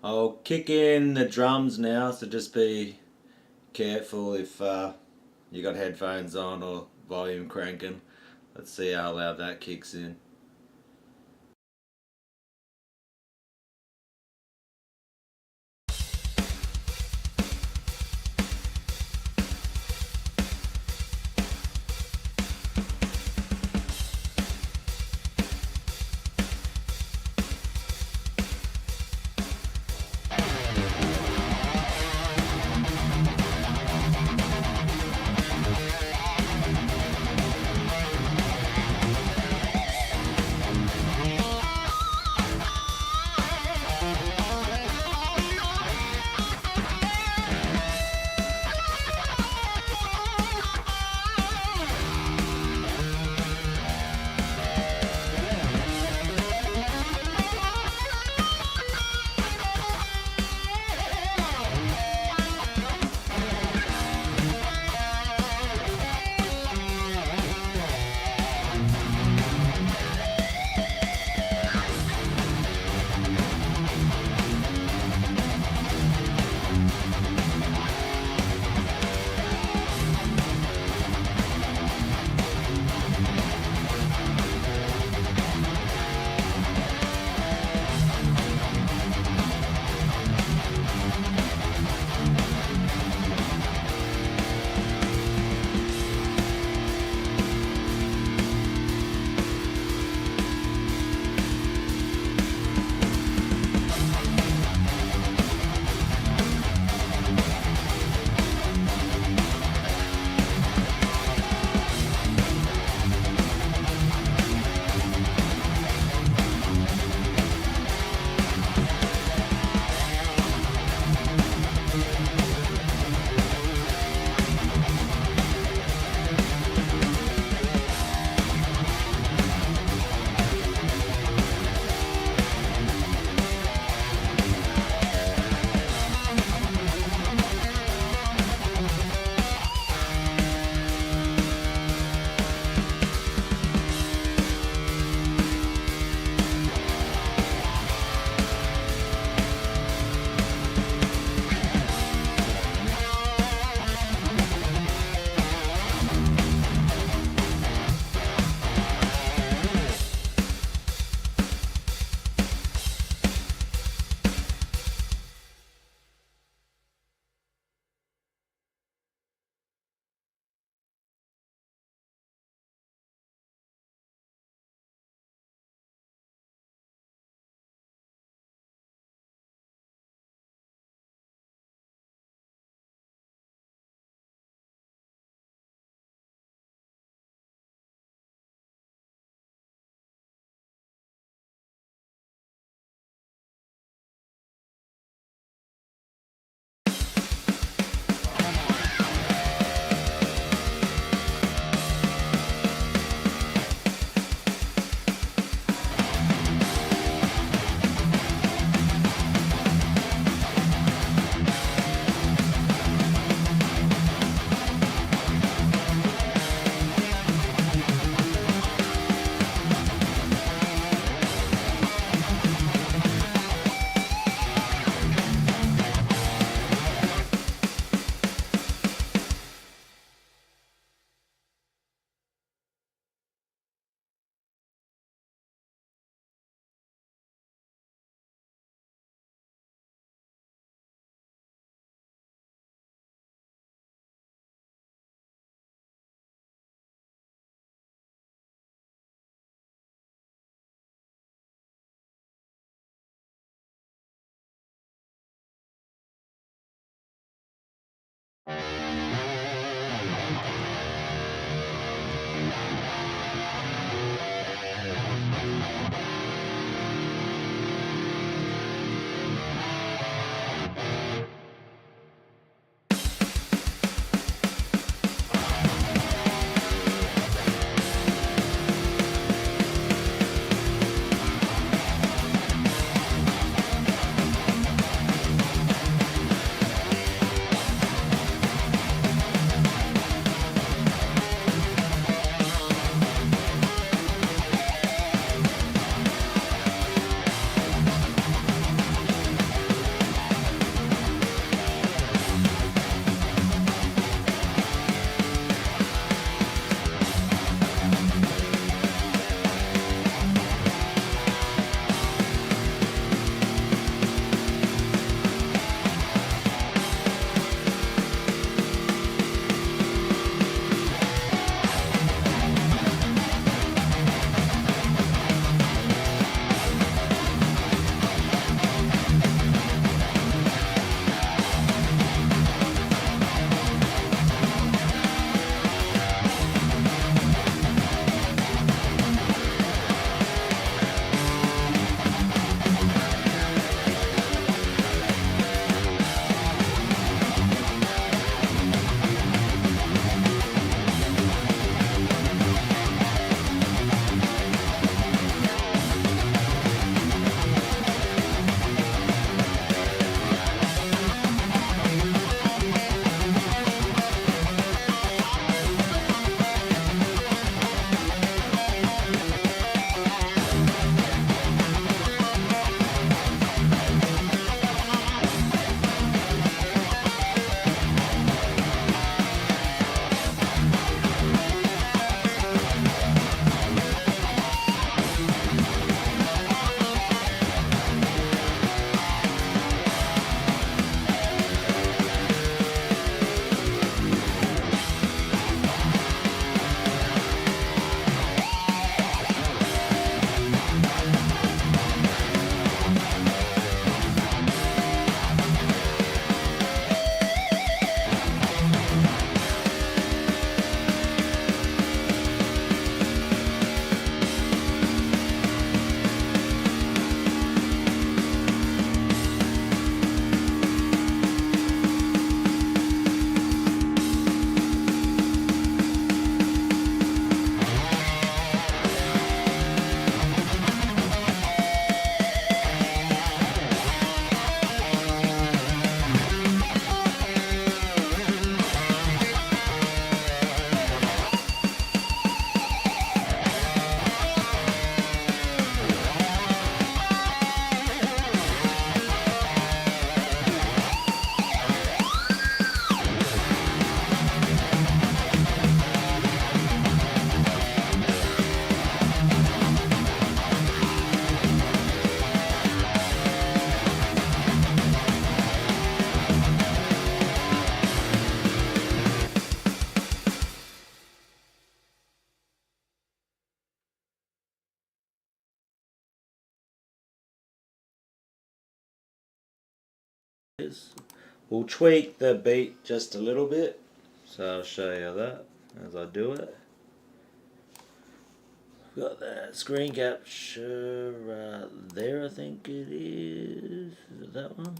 I'll kick in the drums now, so just be careful if you got headphones on or volume cranking. Let's see how loud that kicks in. We'll tweak the beat just a little bit, so I'll show you that as I do it. Got that screen capture right there, I think it is. Is it that one?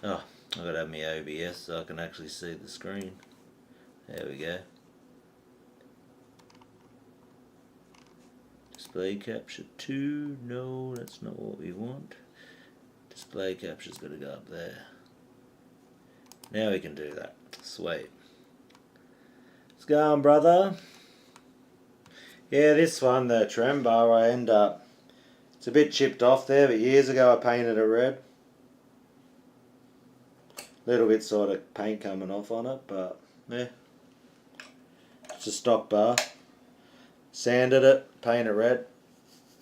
Oh, I've got to have my OBS so I can actually see the screen. There we go. Display capture 2. No, that's not what we want. Display capture's got to go up there. Now we can do that. Sweet. Let's go on, brother. Yeah, this one, the trembo, I end up, it's a bit chipped off there, but years ago I painted it red. Little bit sort of paint coming off on it, but yeah. It's a stock bar. Sanded it, painted it red.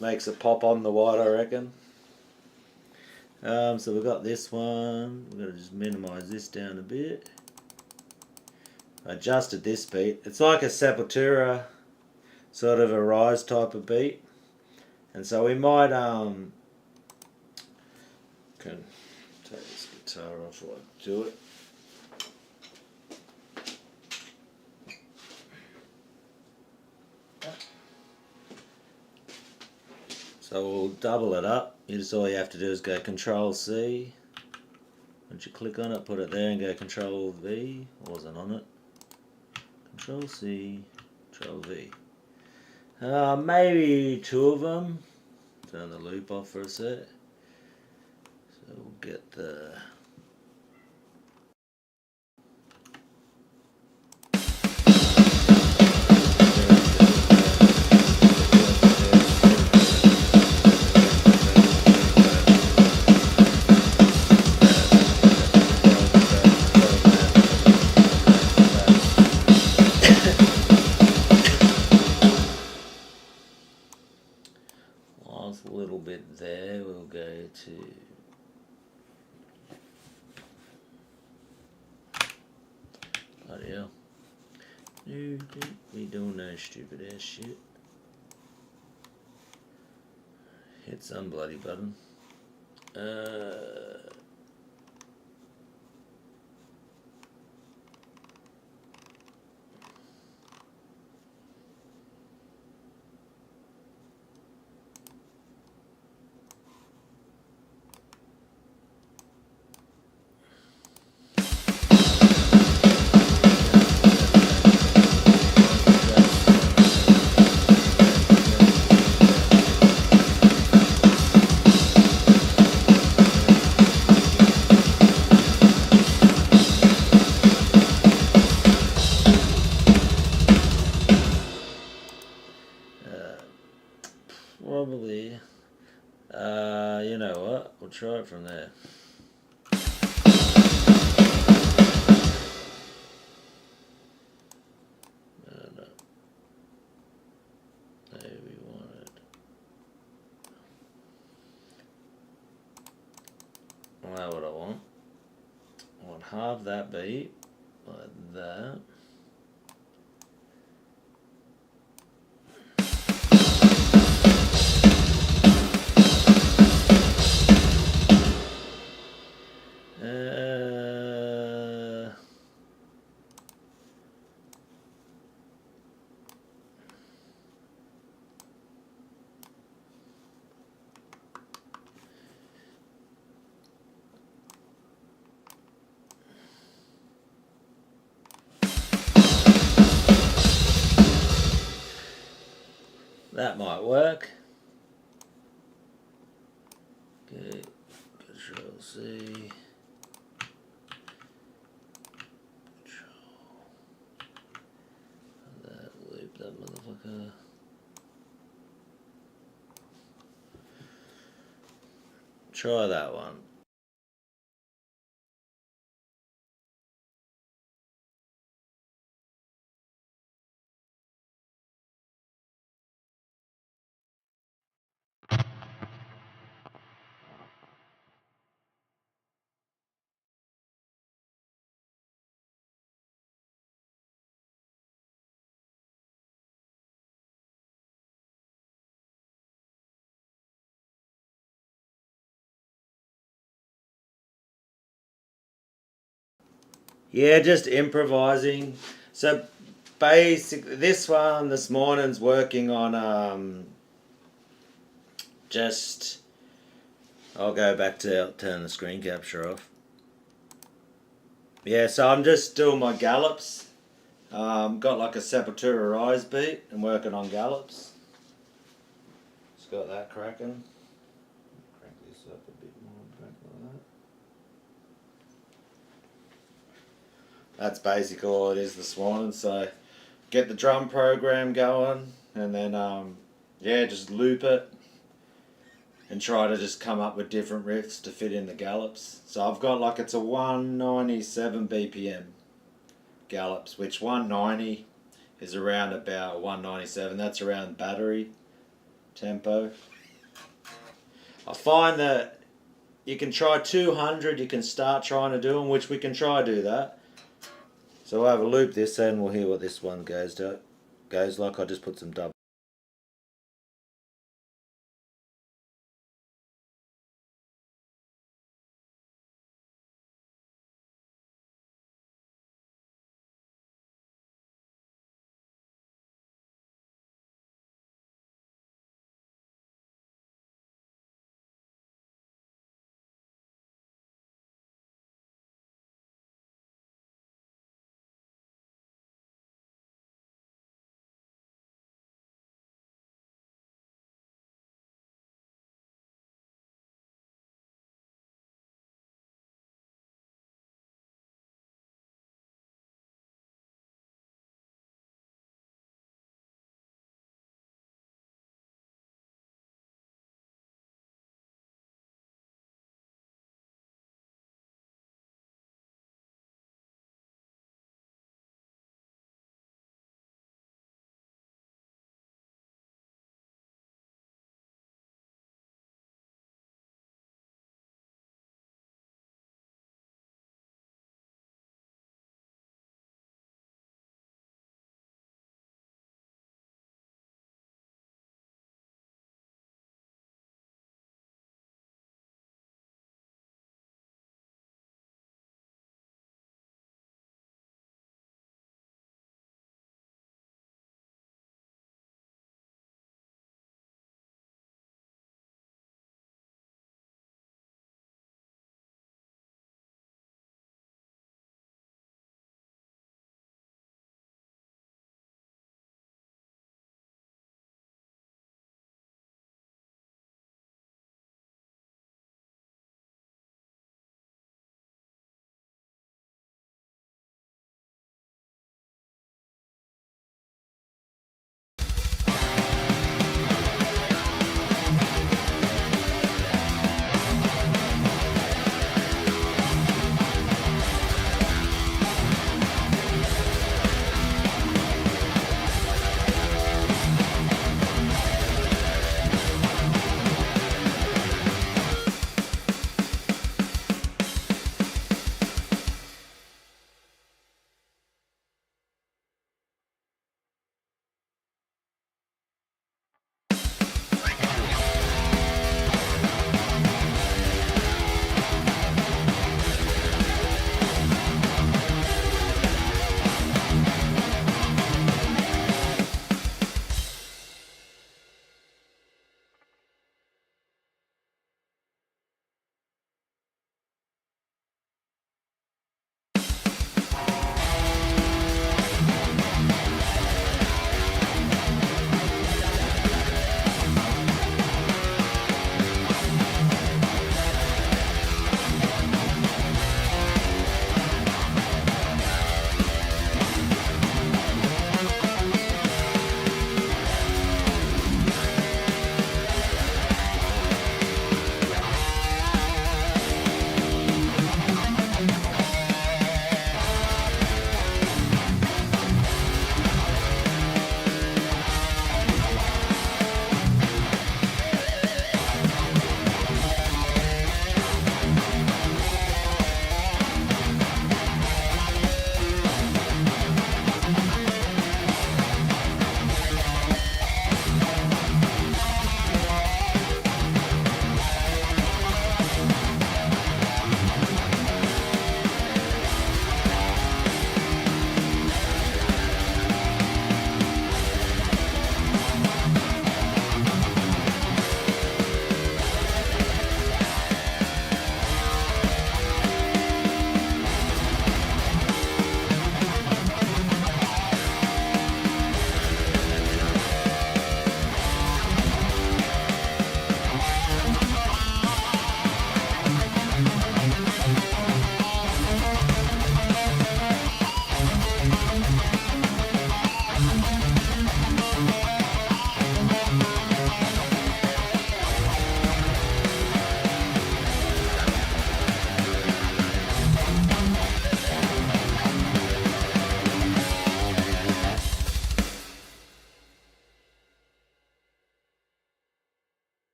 Makes it pop on the white, I reckon. So we've got this one. We're going to just minimise this down a bit. I adjusted this beat. It's like a Sepultura sort of a rise type of beat. And so we might can take this guitar off while I do it. So we'll double it up. All you have to do is go Control C. Once you click on it, put it there and go Control V. I wasn't on it. Control C, Control V. Maybe 2 of them. Turn the loop off for a sec. So we'll get the... Last little bit there, we'll go to... Bloody hell. No, don't be doing no stupid ass shit. Hit some bloody button. Probably. You know what? We'll try it from there. No. There we want it. Well, that's what I want. I want half that beat, like that. That might work. Okay, Control C. Control. That loop, that motherfucker. Try that one. Yeah, just improvising. So basically, this one this morning's working on just. I'll go back to turn the screen capture off. Yeah, so I'm just doing my gallops. Got like a Sepultura Rise beat and working on gallops. Just got that cracking. Crank this up a bit more, crank like that. That's basically all it is this morning. So get the drum program going and then yeah, just loop it and try to just come up with different riffs to fit in the gallops. So I've got like it's a 197 BPM gallops, which 190 is around about 197. That's around battery tempo. I find that you can try 200, you can start trying to do them, which we can try to do that. So I'll have a loop this and we'll hear what this one goes like. I just put some double.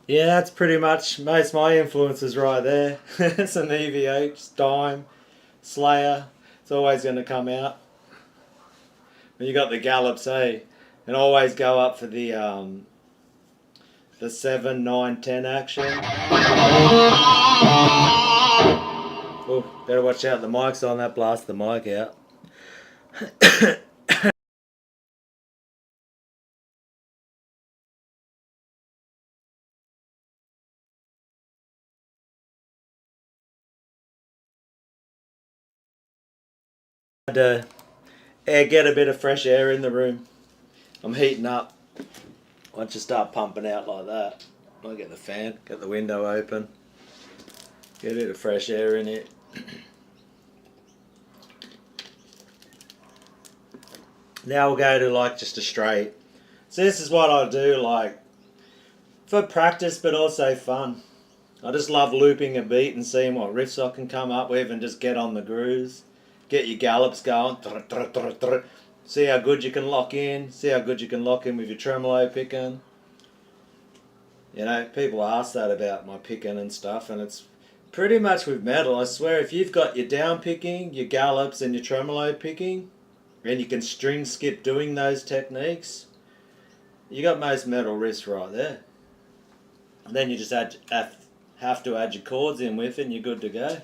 Yeah, that's pretty much most of my influences right there. Some EVH, Dime, Slayer. It's always going to come out. When you got the Gallops, eh? And always go up for the 7, 9, 10 action. Oh, better watch out. The mic's on. That blast the mic out. Get a bit of fresh air in the room. I'm heating up. Once you start pumping out like that, I'll get the fan, get the window open, get a bit of fresh air in it. Now we'll go to like just a straight. So this is what I do, like for practice but also fun. I just love looping a beat and seeing what riffs I can come up with and just get on the grooves. Get your gallops going. See how good you can lock in. See how good you can lock in with your tremolo picking. You know, people ask that about my picking and stuff, and it's pretty much with metal. I swear, if you've got your down picking, your gallops, and your tremolo picking, and you can string skip doing those techniques, you got most metal riffs right there. And then you just have to add your chords in with it, and you're good to go.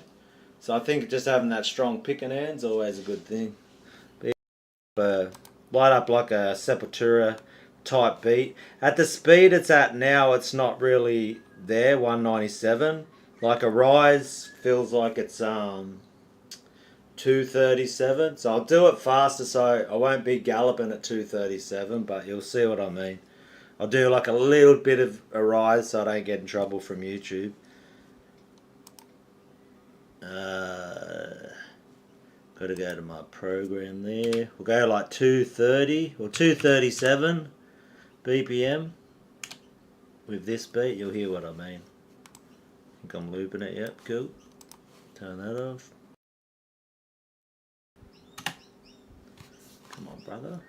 So I think just having that strong picking hand's always a good thing. Light up like a Sepultura type beat. At the speed it's at now, it's not really there, 197. Like a Rise feels like it's 237. So I'll do it faster so I won't be galloping at 237, but you'll see what I mean. I'll do like a little bit of a Rise so I don't get in trouble from YouTube. Got to go to my program there. We'll go like 230 or 237 BPM. With this beat, you'll hear what I mean. I think I'm looping it, yep, cool. Turn that off. Come on, brother.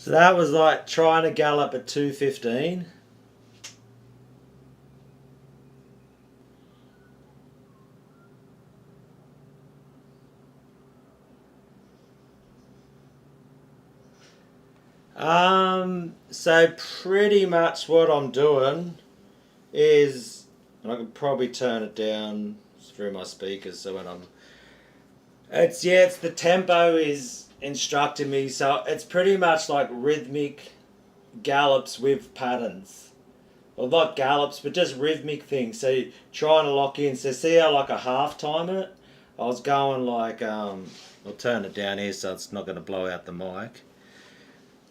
So that was like trying to gallop at 2:15. So pretty much what I'm doing is, and I can probably turn it down through my speakers so when it's the tempo is instructing me, so it's pretty much like rhythmic gallops with patterns. Well, not gallops, but just rhythmic things. So you're trying to lock in. So see how like a half time it? I was going like, I'll turn it down here so it's not going to blow out the mic.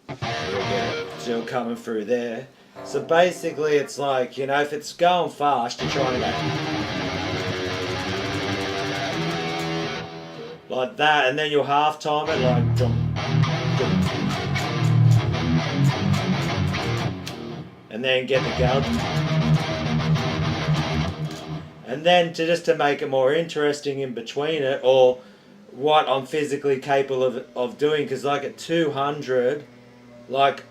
We'll get it still coming through there. So basically it's like, if it's going fast, you're trying to go like that, and then you'll half time it like and then get the gallop. And then to make it more interesting in between it, or what I'm physically capable of doing, because like at 200, like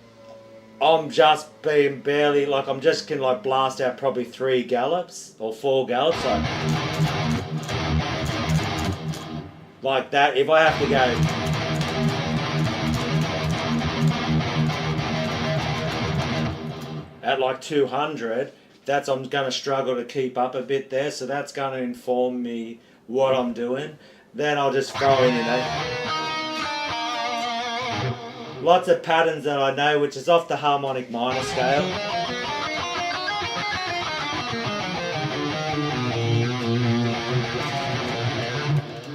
I'm just being barely, like I'm just can like blast out probably 3 gallops or 4 gallops, like that. If I have to go at like 200, I'm going to struggle to keep up a bit there, so that's going to inform me what I'm doing. Then I'll just throw in, lots of patterns that I know, which is off the harmonic minor scale.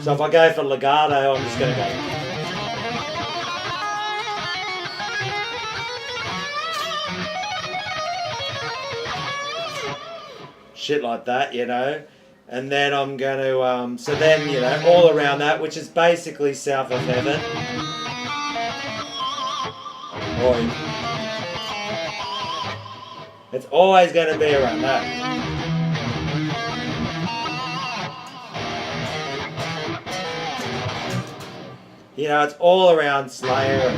So if I go for legato, I'm just going to go. Shit like that, And then I'm going to, so then, all around that, which is basically South of Heaven. It's always going to be around that. It's all around Slayer.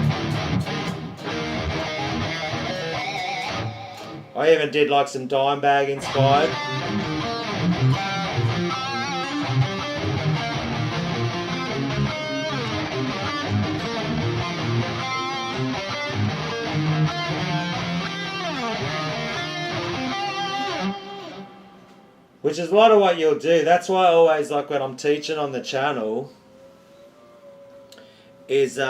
I even did like some Dimebag inspired. Which is a lot of what you'll do. That's why I always like when I'm teaching on the channel is, when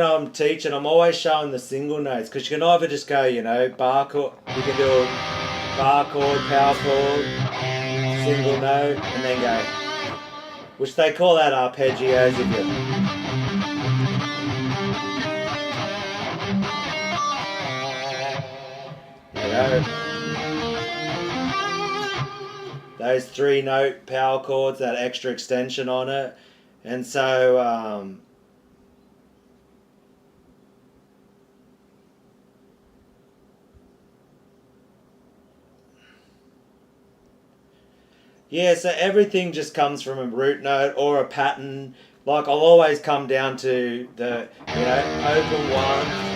I'm teaching, I'm always showing the single notes, because you can either just go, bar chord, you can do a bar chord, power chord, single note, and then go, which they call that arpeggios if you. Those 3-note power chords, that extra extension on it. And so so everything just comes from a root note or a pattern. Like I'll always come down to the, open 1.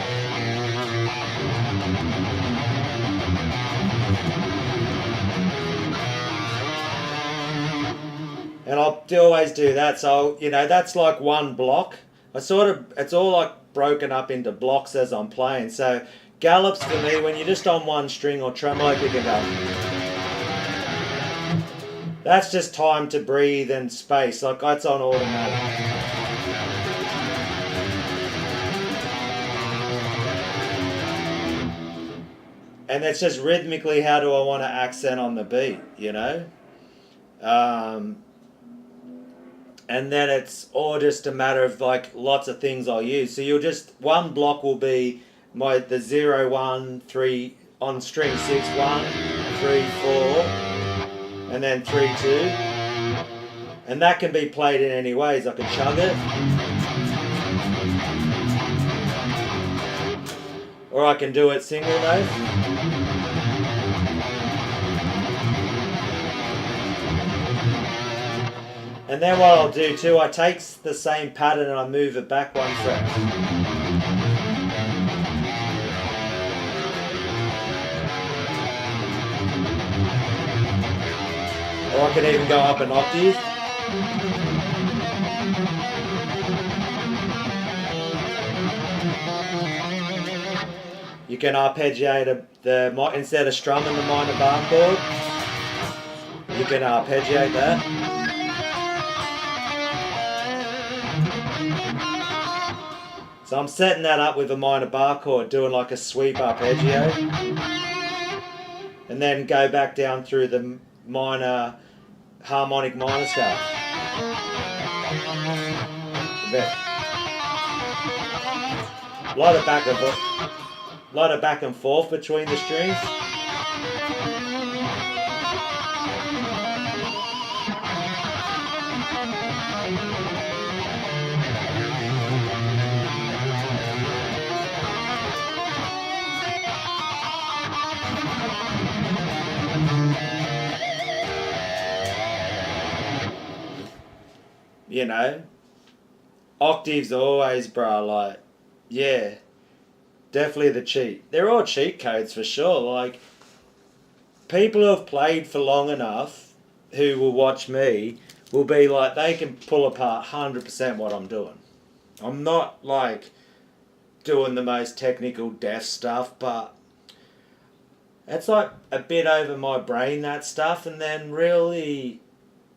And I'll always do that. So, that's like one block. It's all like broken up into blocks as I'm playing. So, gallops for me, when you're just on one string or tremolo, you can go. That's just time to breathe and space. Like, that's on automatic. And it's just rhythmically, how do I want to accent on the beat, And then it's all just a matter of like lots of things I'll use. So one block will be the 0, 1, 3 on string 6, 1, 3, 4, and then 3, 2. And that can be played in any ways. I can chug it. Or I can do it single note. And then what I'll do too, I take the same pattern and I move it back one fret. Or I can even go up an octave. You can arpeggiate instead of strumming the minor bar chord, you can arpeggiate that. So I'm setting that up with a minor bar chord, doing like a sweep arpeggio, and then go back down through the minor harmonic minor scale. A lot of back and forth between the strings. You know, octaves always, bro, like, yeah, definitely the cheat. They're all cheat codes for sure. Like, people who have played for long enough who will watch me will be like, they can pull apart 100% what I'm doing. I'm not like doing the most technical deaf stuff, but it's like a bit over my brain, that stuff. And then really,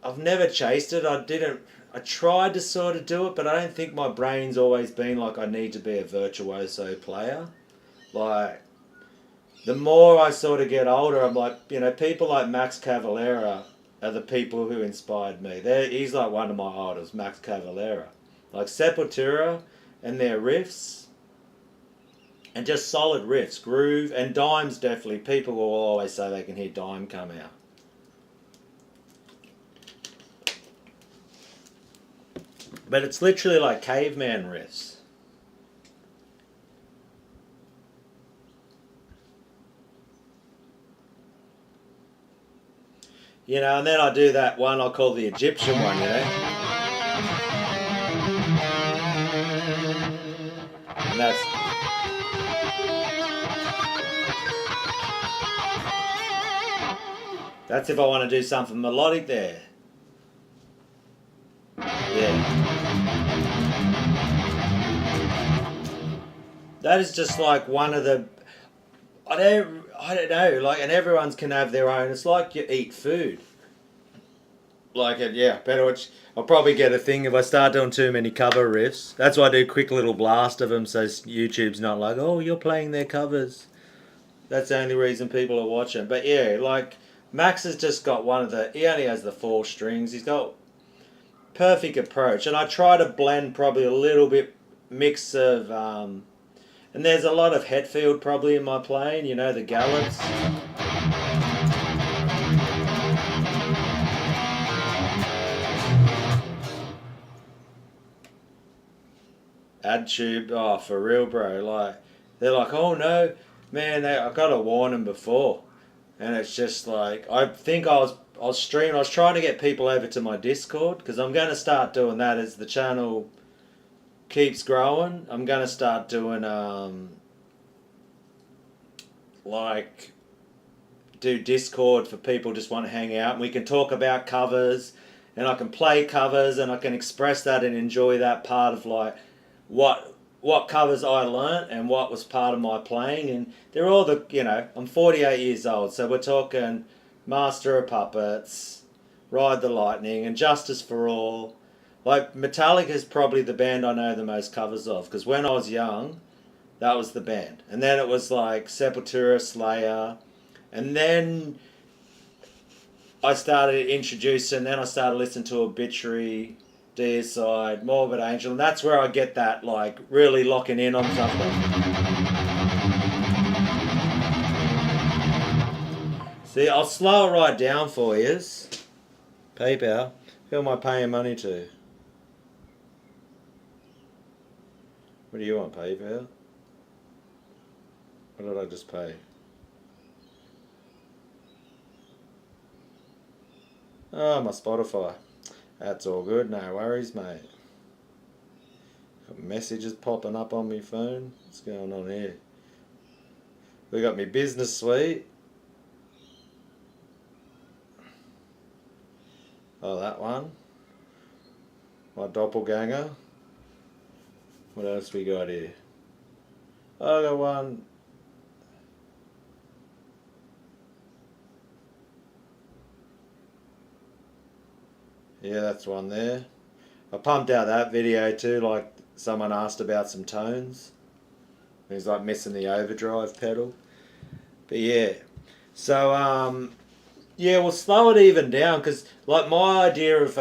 I've never chased it. I tried to sort of do it, but I don't think my brain's always been like, I need to be a virtuoso player. Like, the more I sort of get older, I'm like, you know, people like Max Cavalera are the people who inspired me. He's like one of my idols, Max Cavalera. Like Sepultura and their riffs, and just solid riffs, groove, and Dime's definitely. People will always say they can hear Dime come out. But it's literally like caveman riffs. You know, and then I do that one I call the Egyptian one, you know. And that's if I want to do something melodic there. Yeah. That is just like one of the... I don't know, like, and everyone's can have their own. It's like you eat food. Like it, yeah. I'll probably get a thing if I start doing too many cover riffs. That's why I do a quick little blast of them, so YouTube's not like, oh, you're playing their covers. That's the only reason people are watching. But yeah, like Max has just got he only has the 4 strings. He's got perfect approach, and I try to blend probably a little bit mix of. And there's a lot of Hetfield probably in my playing, you know, the gallants. AdTube, oh, for real, bro. Like, they're like, oh no, man, I got to warn them before. And it's just like, I think I was streaming, I was trying to get people over to my Discord, because I'm going to start doing that as the channel keeps growing. I'm going to start doing, like, do Discord for people just want to hang out, and we can talk about covers, and I can play covers, and I can express that and enjoy that part of like what covers I learnt and what was part of my playing. And they're all the, you know, I'm 48 years old, so we're talking Master of Puppets, Ride the Lightning, and Justice for All. Like, Metallica's probably the band I know the most covers of, because when I was young, that was the band. And then it was like Sepultura, Slayer, and then I started introducing, then I started listening to Obituary, Deicide, Morbid Angel, and that's where I get that, like, really locking in on something. See, I'll slow it right down for you. PayPal. Who am I paying money to? What do you want, PayPal? What did I just pay? Oh, my Spotify. That's all good, no worries, mate. Got messages popping up on my phone. What's going on here? We got my business suite. Oh, that one. My doppelganger. What else we got here? Oh, I got one. Yeah, that's one there. I pumped out that video too, like someone asked about some tones. He's like missing the overdrive pedal. But yeah. So, yeah, we'll slow it even down because, like, my idea of,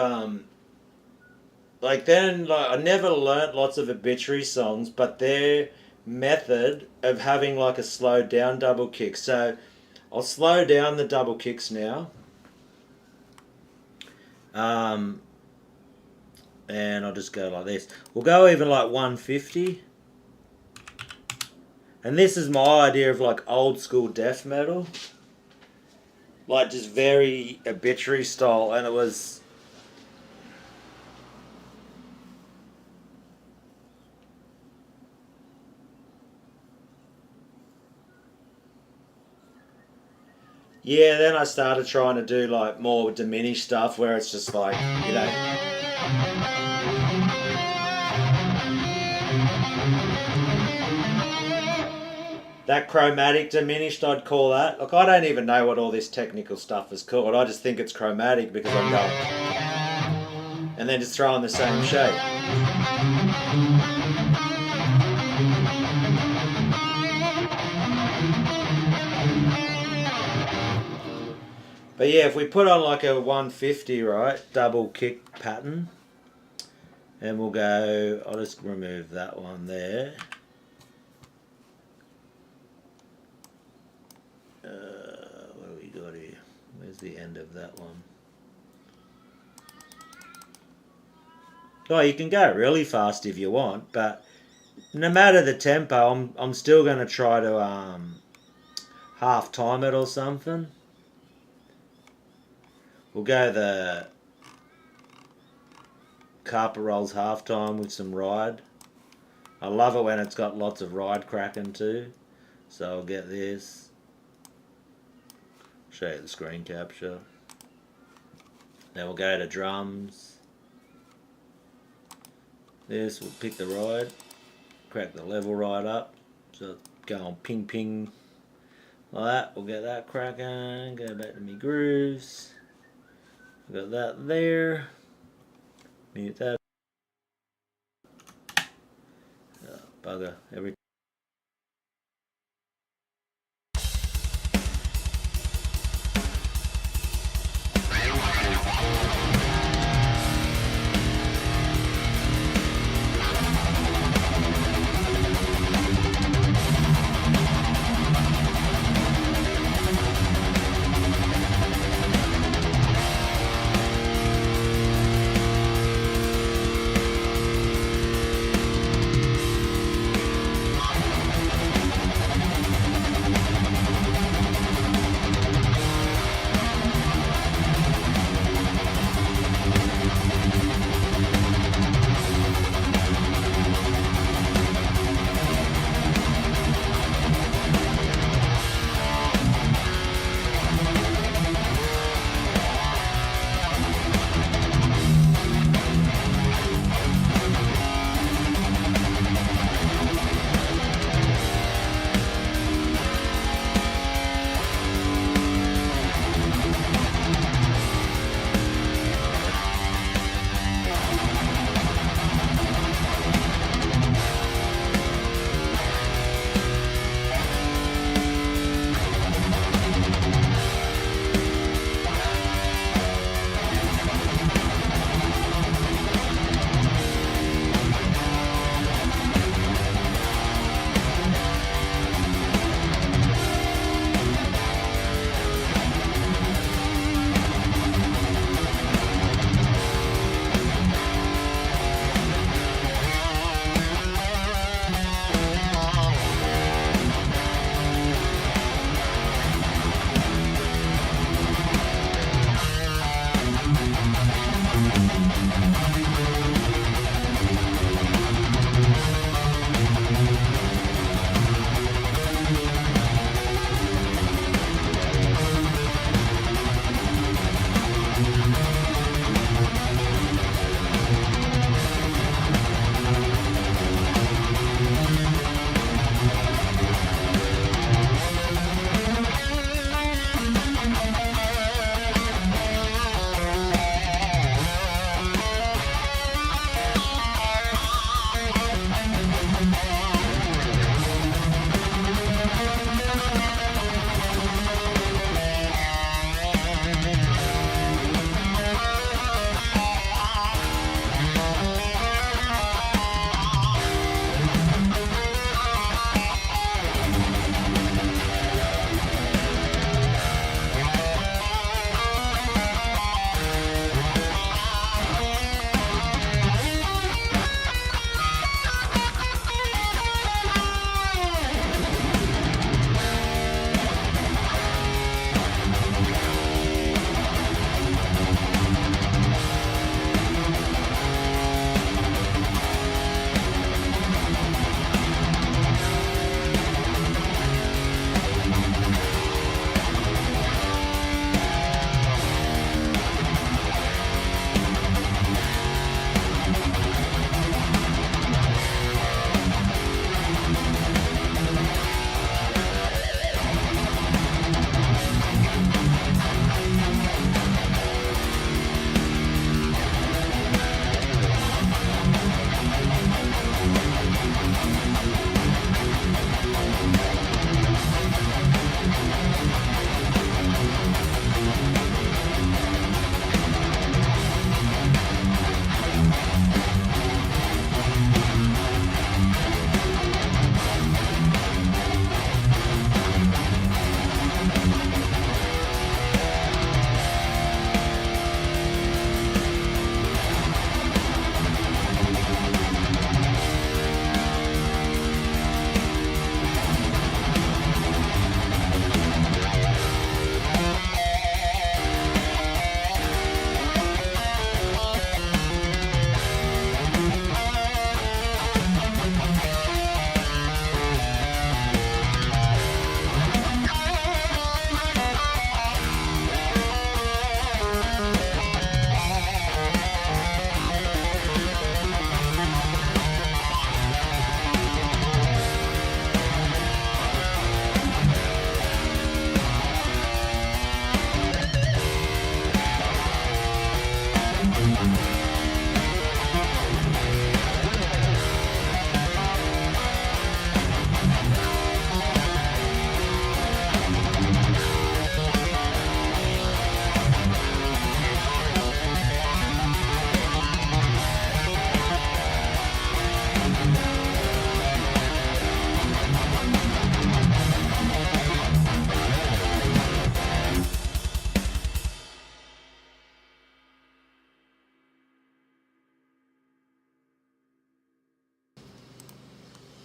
like, I never learnt lots of obituary songs, but their method of having, like, a slowed down double kick. So, I'll slow down the double kicks now. And I'll just go like this. We'll go even like 150. And this is my idea of like old school death metal. Like just very obituary style. And it was... Yeah, then I started trying to do like more diminished stuff where it's just like, you know... That chromatic diminished, I'd call that. Look, I don't even know what all this technical stuff is called. I just think it's chromatic because I'm going... And then just throw in the same shape. But yeah, if we put on like a 150, right, double kick pattern, and we'll go, I'll just remove that one there. What do we got here? Where's the end of that one? Oh, you can go really fast if you want, but no matter the tempo, I'm still going to try to half time it or something. We'll go the carpet rolls half time with some ride. I love it when it's got lots of ride cracking too. So I'll get this. Show you the screen capture. Then we'll go to drums. This, we'll pick the ride. Crack the level right up. So go on ping ping like that. We'll get that cracking. Go back to me grooves. Got that there. Mute that. Oh, bugger. Every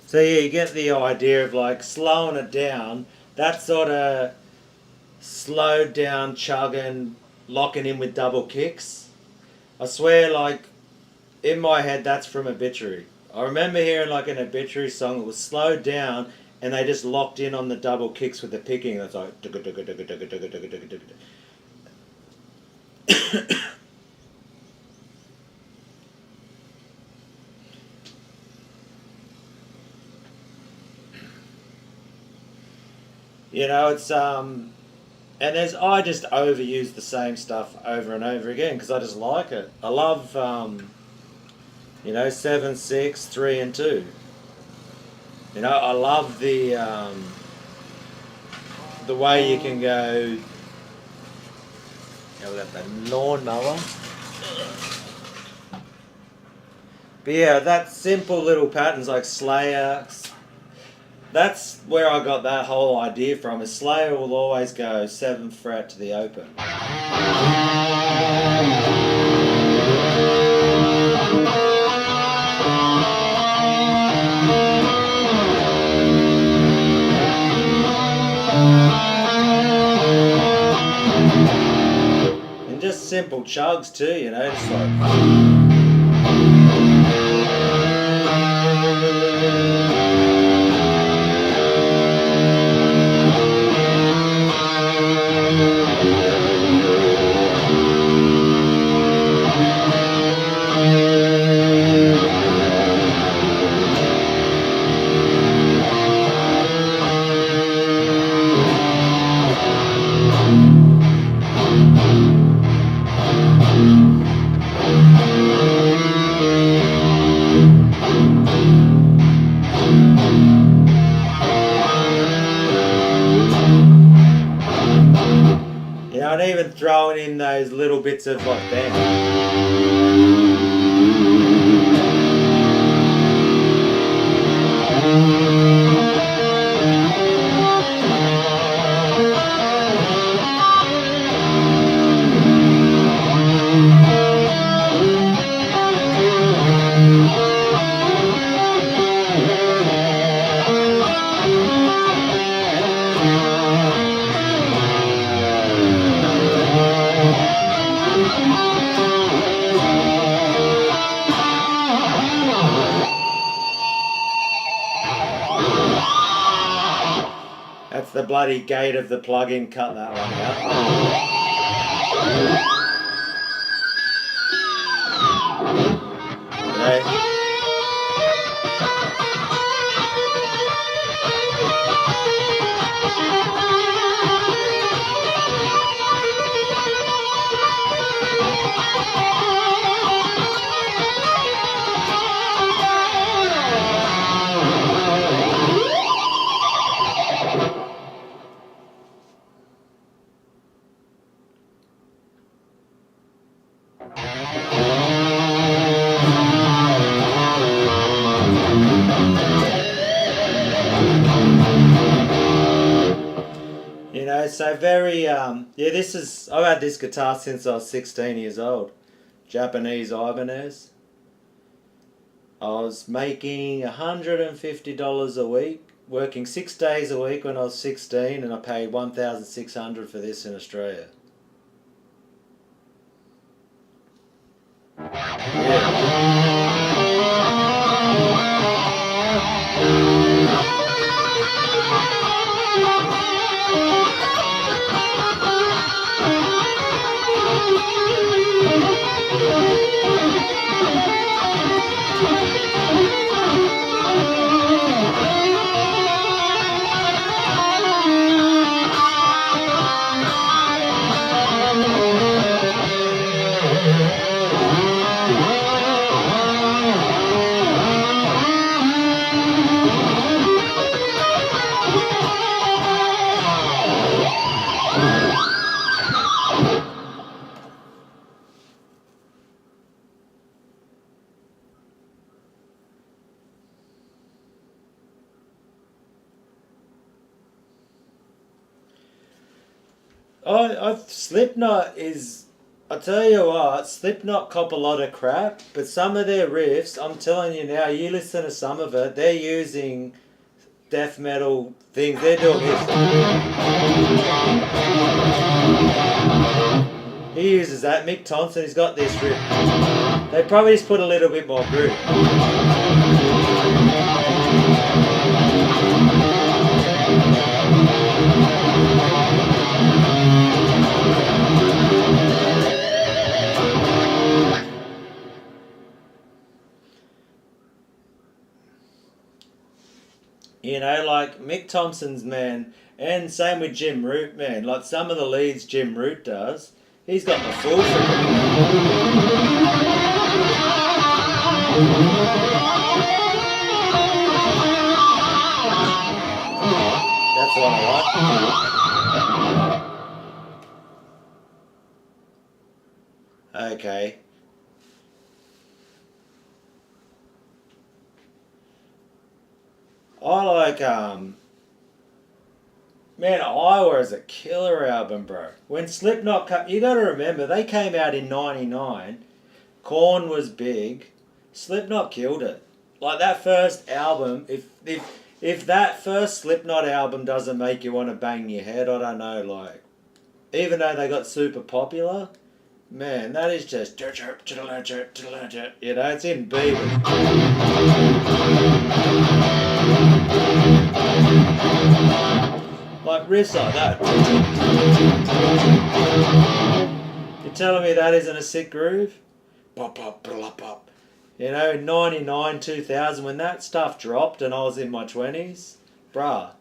So yeah, you get the idea of like slowing it down. That sort of slowed down chugging, locking in with double kicks. I swear, like in my head, that's from Obituary. I remember hearing like an Obituary song that was slowed down, and they just locked in on the double kicks with the picking. It's like you know, it's and there's I just overuse the same stuff over and over again because I just like it. I love you know, 7, 6, 3 and 2. You know, I love the way you can go. Yeah, we got the lawnmower. But yeah, that simple little patterns like Slayer. That's where I got that whole idea from. Is Slayer will always go 7th fret to the open. And just simple chugs too, you know, just like. Yeah, and even throwing in those little bits of like bend. That's the bloody gate of the plug-in. Cut that one out. Right. You know, so very, yeah, this is, I've had this guitar since I was 16 years old. Japanese Ibanez. I was making $150 a week, working 6 days a week when I was 16, and I paid $1,600 for this in Australia. Slipknot is, I tell you what, Slipknot cop a lot of crap, but some of their riffs, I'm telling you now, you listen to some of it, they're using death metal things, they're doing this. He uses that, Mick Thompson, he's got this riff. They probably just put a little bit more groove. You know, like Mick Thompson's, man, and same with Jim Root, man. Like some of the leads Jim Root does, he's got the full for That's what I like. Okay. I like, man, Iowa is a killer album, bro. When Slipknot cut, you gotta remember, they came out in 99, Korn was big, Slipknot killed it. Like that first album, if that first Slipknot album doesn't make you want to bang your head, I don't know, like, even though they got super popular, Man, that is just, you know, it's in B. Like riffs like that. You're telling me that isn't a sick groove? Pop, pop, pop, pop. You know, 99, 2000, when that stuff dropped and I was in my 20s, bruh.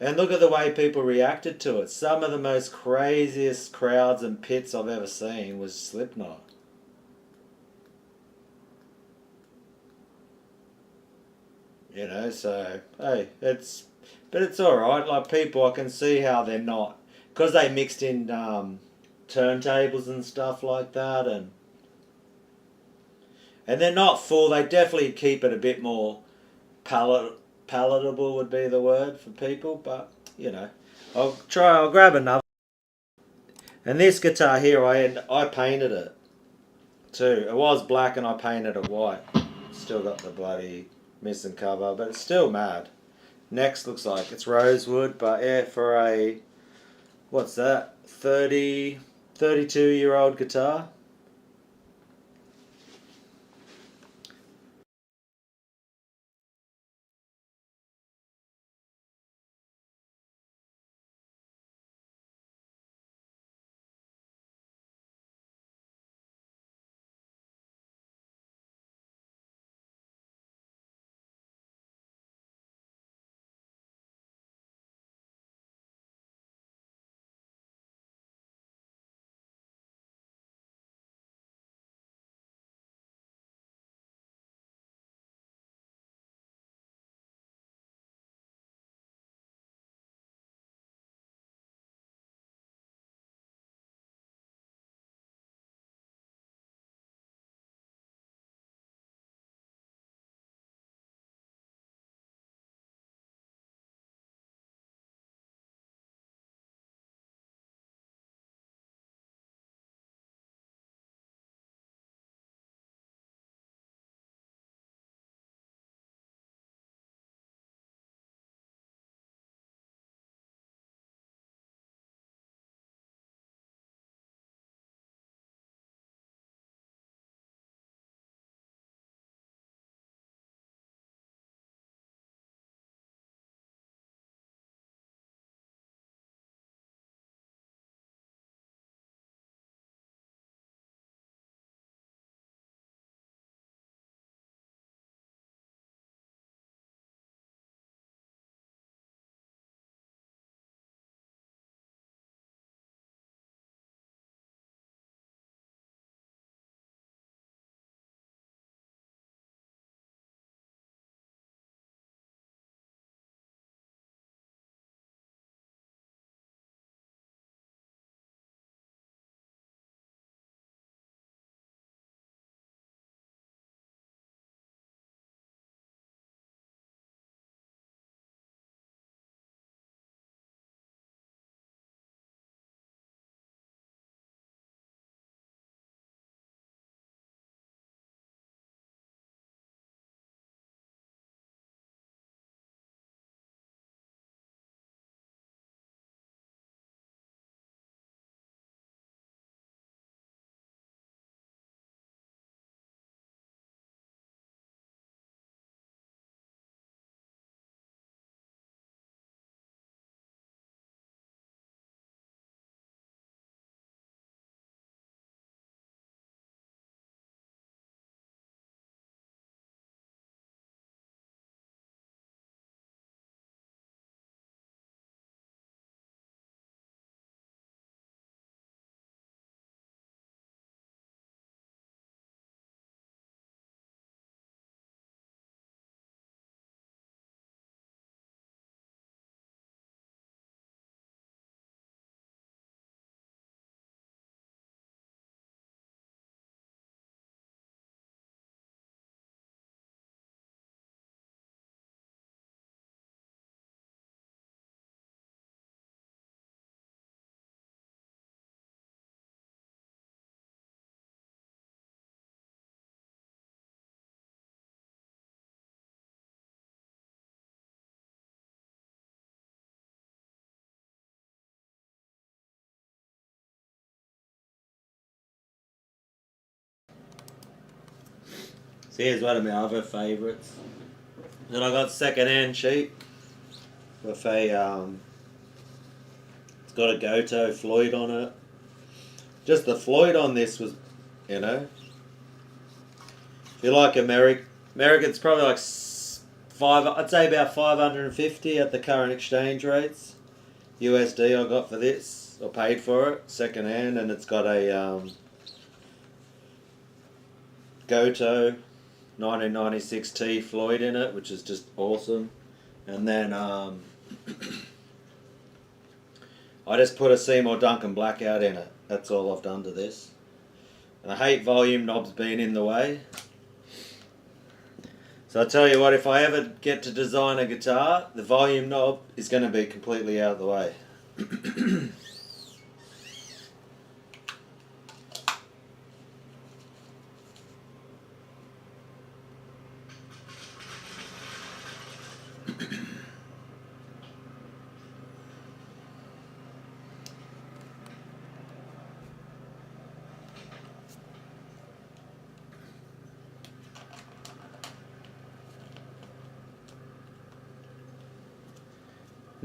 And look at the way people reacted to it. Some of the most craziest crowds and pits I've ever seen was Slipknot. You know, so, hey, but it's alright. Like, people, I can see how they're not, because they mixed in turntables and stuff like that, and they're not full, they definitely keep it a bit more palatable would be the word for people, but, you know, I'll grab another. And this guitar here, I painted it too. It was black and I painted it white. Still got the bloody missing cover, but it's still mad. Next looks like it's rosewood, but yeah, for a, what's that, 32-year-old guitar. So here's one of my other favourites. Then I got second-hand cheap with a it's got a Goto Floyd on it. Just the Floyd on this was, you know, if you like American, it's probably like I'd say about 550 at the current exchange rates. USD I got for this, or paid for it, second hand, and it's got a Goto 1996 T Floyd in it, which is just awesome. And then I just put a Seymour Duncan Blackout in it. That's all I've done to this. And I hate volume knobs being in the way. So I tell you what, if I ever get to design a guitar, the volume knob is going to be completely out of the way.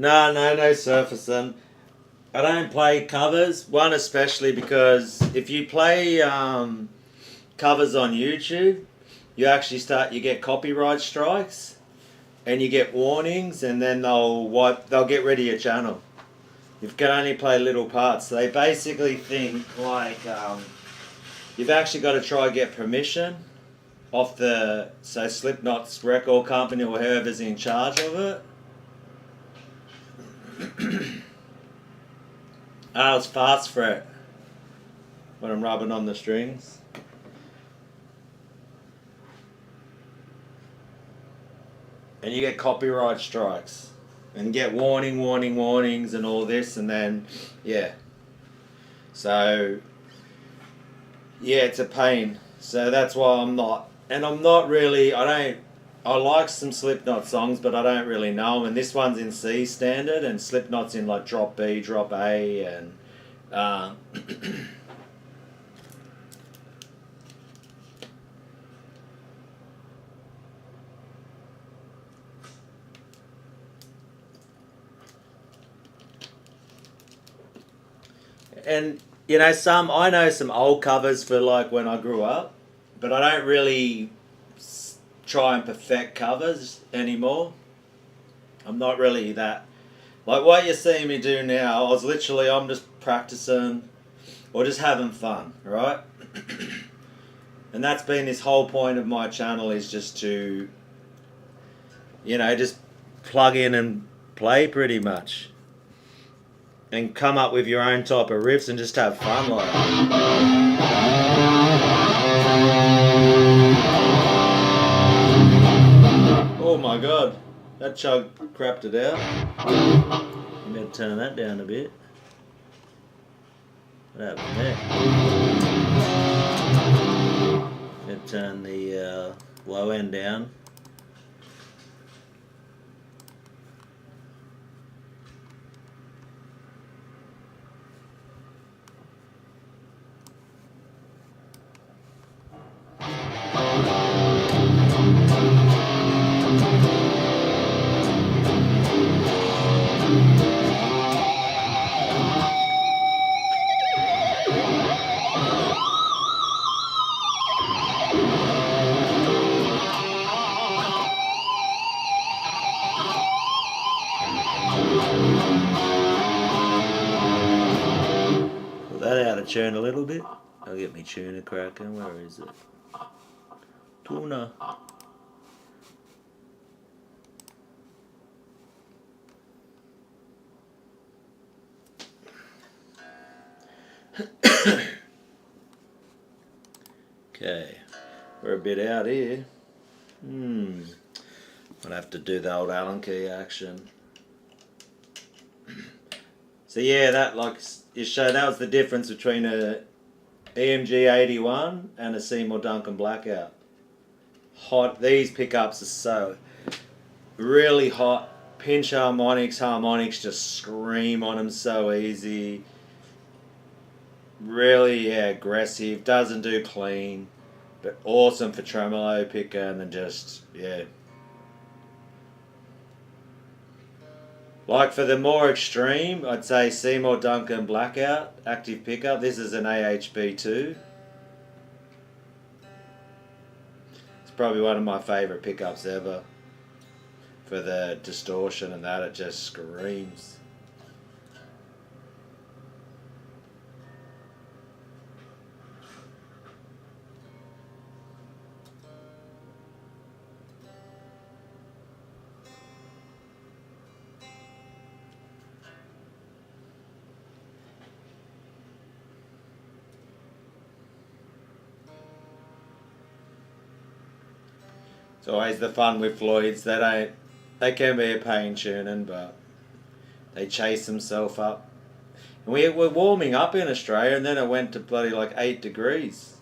No surfacing. I don't play covers. One especially because if you play covers on YouTube, you get copyright strikes, and you get warnings, and then they'll get rid of your channel. You can only play little parts. So they basically think like you've actually got to try and get permission off Slipknot's record company or whoever's in charge of it. It's fast fret when I'm rubbing on the strings. And you get copyright strikes. And you get warnings and all this, and then, yeah. So, yeah, it's a pain. So that's why I'm not really, I like some Slipknot songs, but I don't really know them. And this one's in C standard, and Slipknot's in like drop B, drop A, and and you know I know some old covers for like when I grew up, but I don't really try and perfect covers anymore. I'm not really that. Like what you're seeing me do now, I'm just practicing or just having fun, right? And that's been this whole point of my channel, is just to, just plug in and play pretty much. And come up with your own type of riffs and just have fun like Oh my god, that chug crapped it out. I'm going to turn that down a bit. What happened there? Going to turn the low end down. Pull that out of tune a little bit. I'll get me tuner cracking. Where is it? Tuna. Okay, we're a bit out here. I'll have to do the old Allen key action. So yeah, that that was the difference between a EMG 81 and a Seymour Duncan Blackout. Hot. These pickups are so really hot. Pinch harmonics just scream on them so easy. Really, aggressive. Doesn't do clean. But awesome for tremolo picking and just, yeah. Like for the more extreme, I'd say Seymour Duncan Blackout, active pickup. This is an AHB2. It's probably one of my favourite pickups ever. For the distortion and that, it just screams. It's always the fun with Floyds. They can be a pain tuning, but they chase themselves up. And we were warming up in Australia, and then it went to bloody like 8 degrees.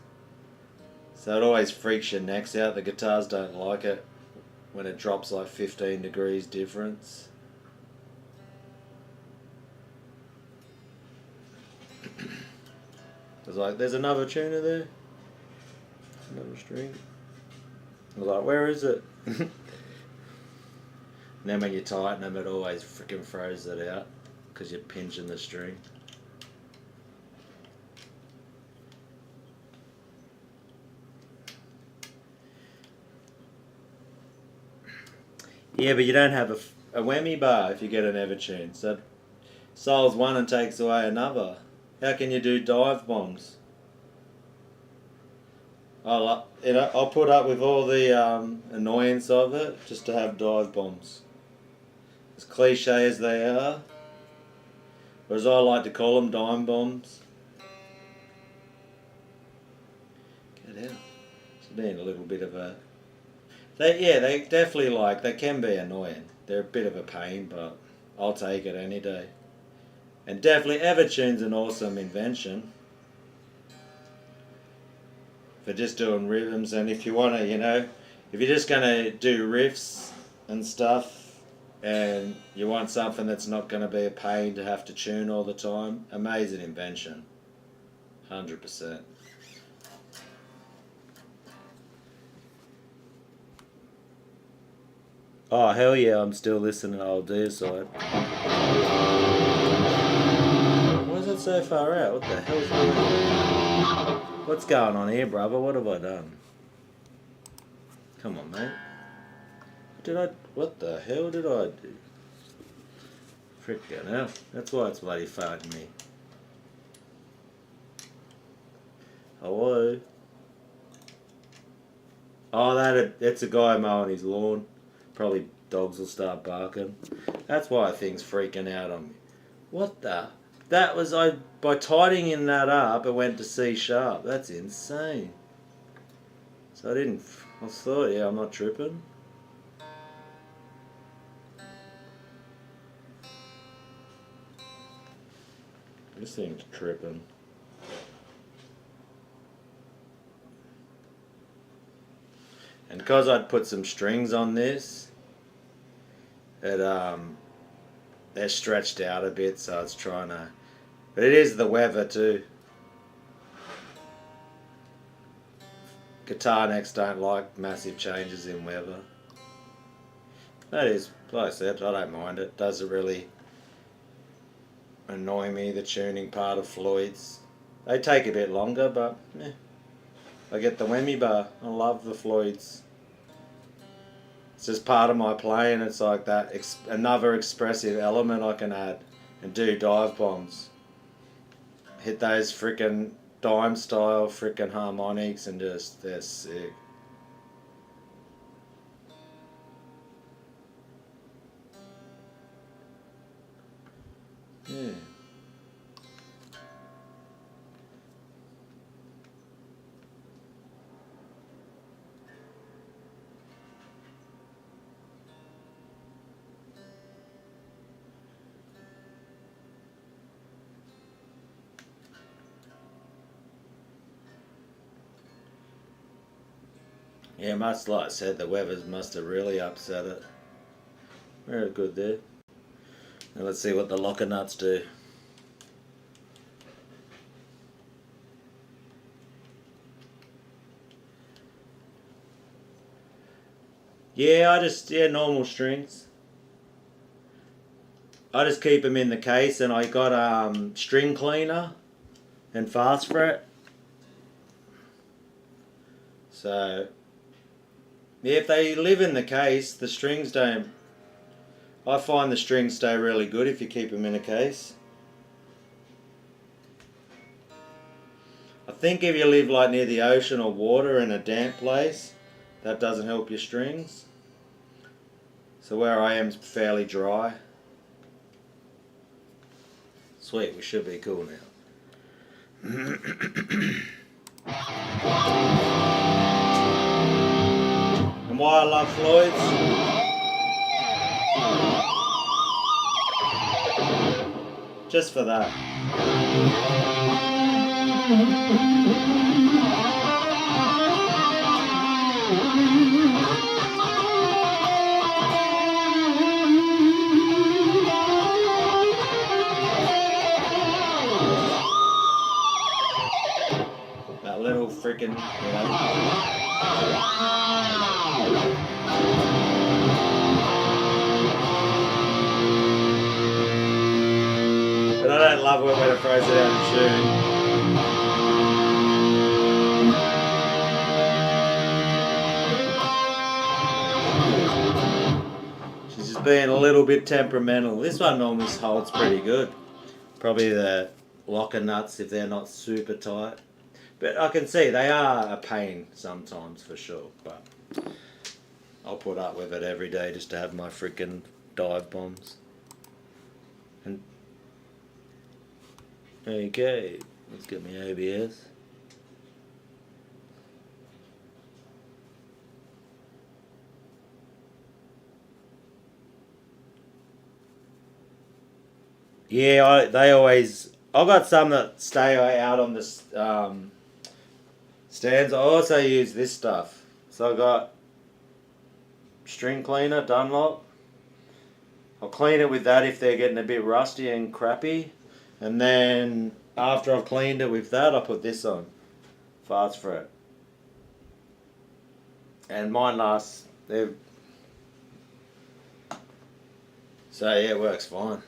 So it always freaks your necks out. The guitars don't like it when it drops like 15 degrees difference. I was like, there's another tuner there. Another string. I was like, where is it? And then when you tighten them, it always freaking throws it out because you're pinching the string. Yeah, but you don't have a whammy bar if you get an Evertune. So solves one and takes away another. How can you do dive bombs? I'll put up with all the annoyance of it just to have dive bombs. As cliche as they are, or as I like to call them, dime bombs. Get out. It's been a little bit of a... They definitely they can be annoying. They're a bit of a pain, but I'll take it any day. And definitely Evertune's an awesome invention for just doing rhythms. And if you want to, if you're just going to do riffs and stuff and you want something that's not going to be a pain to have to tune all the time, amazing invention. 100%. Oh, hell yeah, I'm still listening to Old Deicide. Why is it so far out? What the hell's going on? What's going on here, brother? What have I done? Come on, mate. What the hell did I do? Frickin' hell. That's why it's bloody farting me. Hello? Oh, that's a guy mowing his lawn. Probably dogs will start barking. That's why things freaking out on me. What the? That was by tightening that up, it went to C sharp. That's insane. So I thought, yeah, I'm not tripping. This thing's tripping. And because I'd put some strings on this, they're stretched out a bit, so it's trying to... But it is the weather too. Guitar necks don't like massive changes in weather. That is, like I said, I don't mind it. Doesn't really annoy me, the tuning part of Floyd's. They take a bit longer, but I get the whammy bar. I love the Floyd's. It's just part of my playing. It's like that another expressive element I can add and do dive bombs. Hit those frickin' dime style frickin' harmonics and just, they're sick. Yeah. Yeah, much like I said, the weather must have really upset it. Very good there. Now let's see what the locker nuts do. Yeah, normal strings. I just keep them in the case, and I got string cleaner and fast fret. So yeah, if they live in the case, the strings don't. I find the strings stay really good if you keep them in a case. I think if you live like near the ocean or water in a damp place, that doesn't help your strings. So where I am is fairly dry. Sweet, we should be cool now. And why I love Floyd's? Just for that. That little freaking, But I don't love it when it throws it out of tune. She's just being a little bit temperamental. This one normally holds pretty good. Probably the locker nuts if they're not super tight. But I can see they are a pain sometimes for sure. But I'll put up with it every day just to have my freaking dive bombs. And okay, let's get my OBS. Yeah, I've got some that stay out on the stands. I also use this stuff. So I got string cleaner, Dunlop. I'll clean it with that if they're getting a bit rusty and crappy. And then after I've cleaned it with that, I put this on. Fast fret. And mine lasts. So yeah, it works fine.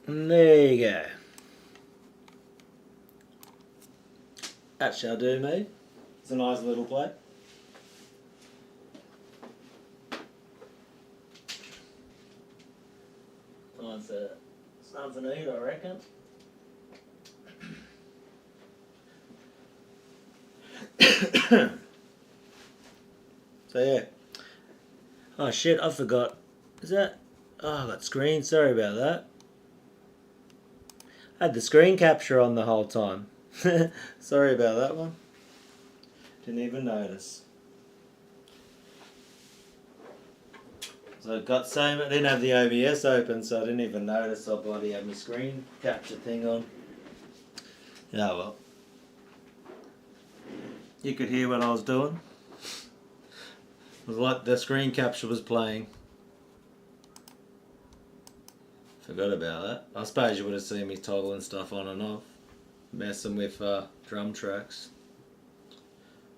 And there you go. That shall do me. It's a nice little plate. Nice, something to eat, I reckon. So yeah. Oh shit, I forgot. Is that... Oh, I got screen. Sorry about that. I had the screen capture on the whole time. Sorry about that one. Didn't even notice. So I got same. I didn't have the OBS open, so I didn't even notice I bloody had my screen capture thing on. Yeah, well. You could hear what I was doing. It was like the screen capture was playing. Forgot about that. I suppose you would have seen me toggling stuff on and off. Messing with drum tracks.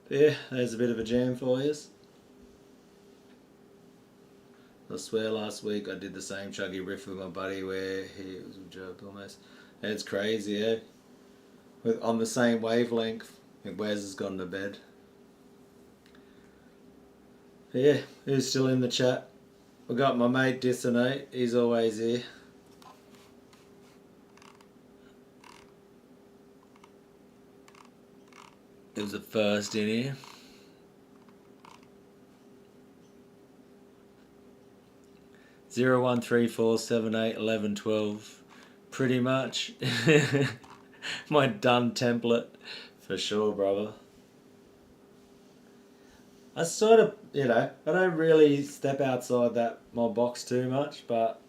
But yeah, there's a bit of a jam for you. I swear last week I did the same chuggy riff with my buddy where he was a joke almost. And it's crazy, eh? On the same wavelength. Wes has gone to bed. But yeah, who's still in the chat? We got my mate Dissonate, he's always here. It was the first in here. Zero 1 3 4 7 8 11 12. Pretty much. My done template for sure, brother. I sort of, I don't really step outside my box too much, but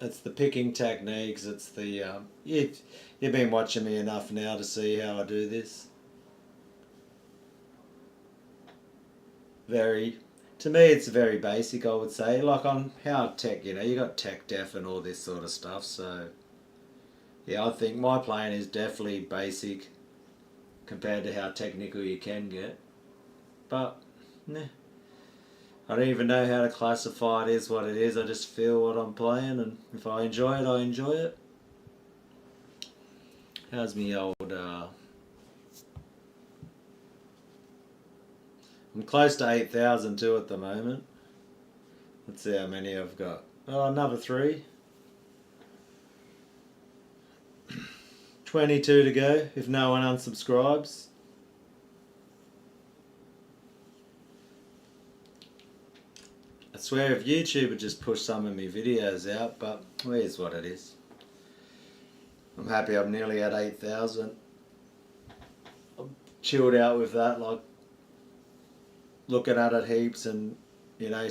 it's the picking techniques. It's the you've been watching me enough now to see how I do this. To me, it's very basic, I would say. Like on how tech, you got tech def and all this sort of stuff. So yeah, I think my playing is definitely basic compared to how technical you can get. But nah, I don't even know how to classify it is what it is. I just feel what I'm playing, and if I enjoy it, I enjoy it. How's me old... I'm close to 8,000 too at the moment. Let's see how many I've got. Oh, another 3. 22 to go if no one unsubscribes. I swear if YouTube would just push some of my videos out, but here's what it is. I'm happy I'm nearly at 8,000. I'm chilled out with that, like looking at it heaps and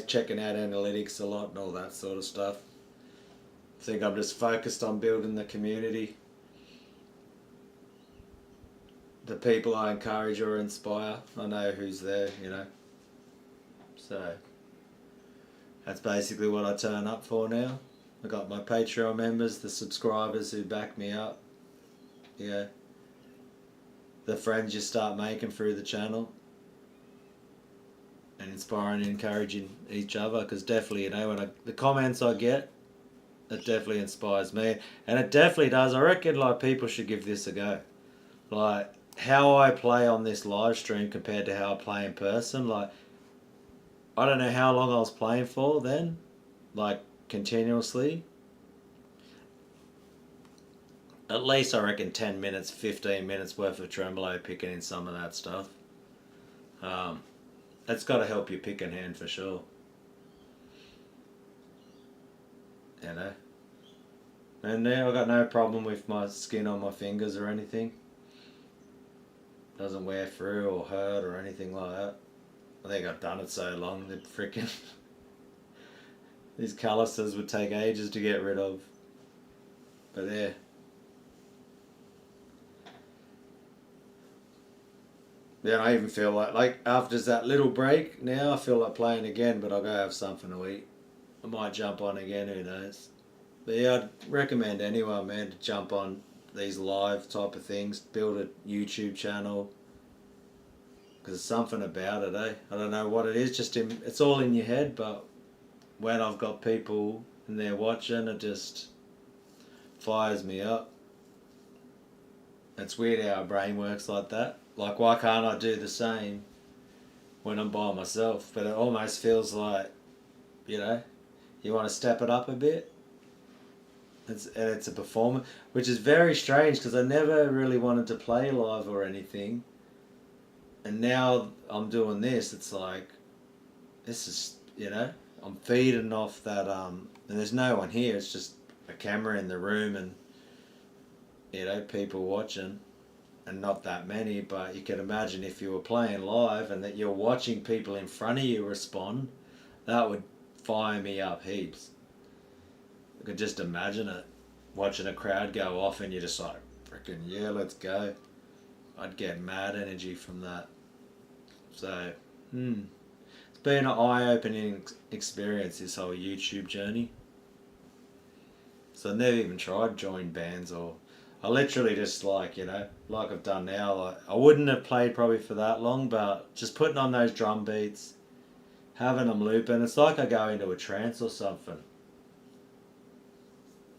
checking out analytics a lot and all that sort of stuff. I think I'm just focused on building the community. The people I encourage or inspire, I know who's there, So that's basically what I turn up for now. I got my Patreon members, the subscribers who back me up. Yeah. The friends you start making through the channel. And inspiring and encouraging each other, because definitely, the comments I get, it definitely inspires me. And it definitely does. I reckon like people should give this a go. Like how I play on this live stream compared to how I play in person, like I don't know how long I was playing for then, like continuously. At least I reckon 10 minutes, 15 minutes worth of tremolo picking in some of that stuff. That's got to help you pick in hand for sure. And now I got no problem with my skin on my fingers or anything. Doesn't wear through or hurt or anything like that. I think I've done it so long that freaking these calluses would take ages to get rid of. But yeah. Yeah, I even feel like after that little break now, I feel like playing again, but I'll go have something to eat. I might jump on again, who knows. But yeah, I'd recommend anyone, man, to jump on these live type of things, build a YouTube channel. Because there's something about it, eh? I don't know what it is, it's all in your head, but when I've got people and they're watching, it just fires me up. It's weird how our brain works like that. Like, why can't I do the same when I'm by myself? But it almost feels like, you know, you want to step it up a bit. It's a performance, which is very strange because I never really wanted to play live or anything. And now I'm doing this, it's like, this is, you know, I'm feeding off that, and there's no one here, it's just a camera in the room and, you know, people watching, and not that many, but you can imagine if you were playing live and that you're watching people in front of you respond, that would fire me up heaps. I could just imagine it, watching a crowd go off and you're just like, freaking yeah, let's go. I'd get mad energy from that. So, it's been an eye-opening experience, this whole YouTube journey. So I never even tried join bands, or I literally just like, you know, like I've done now, like I wouldn't have played probably for that long, but just putting on those drum beats, having them looping, it's like I go into a trance or something.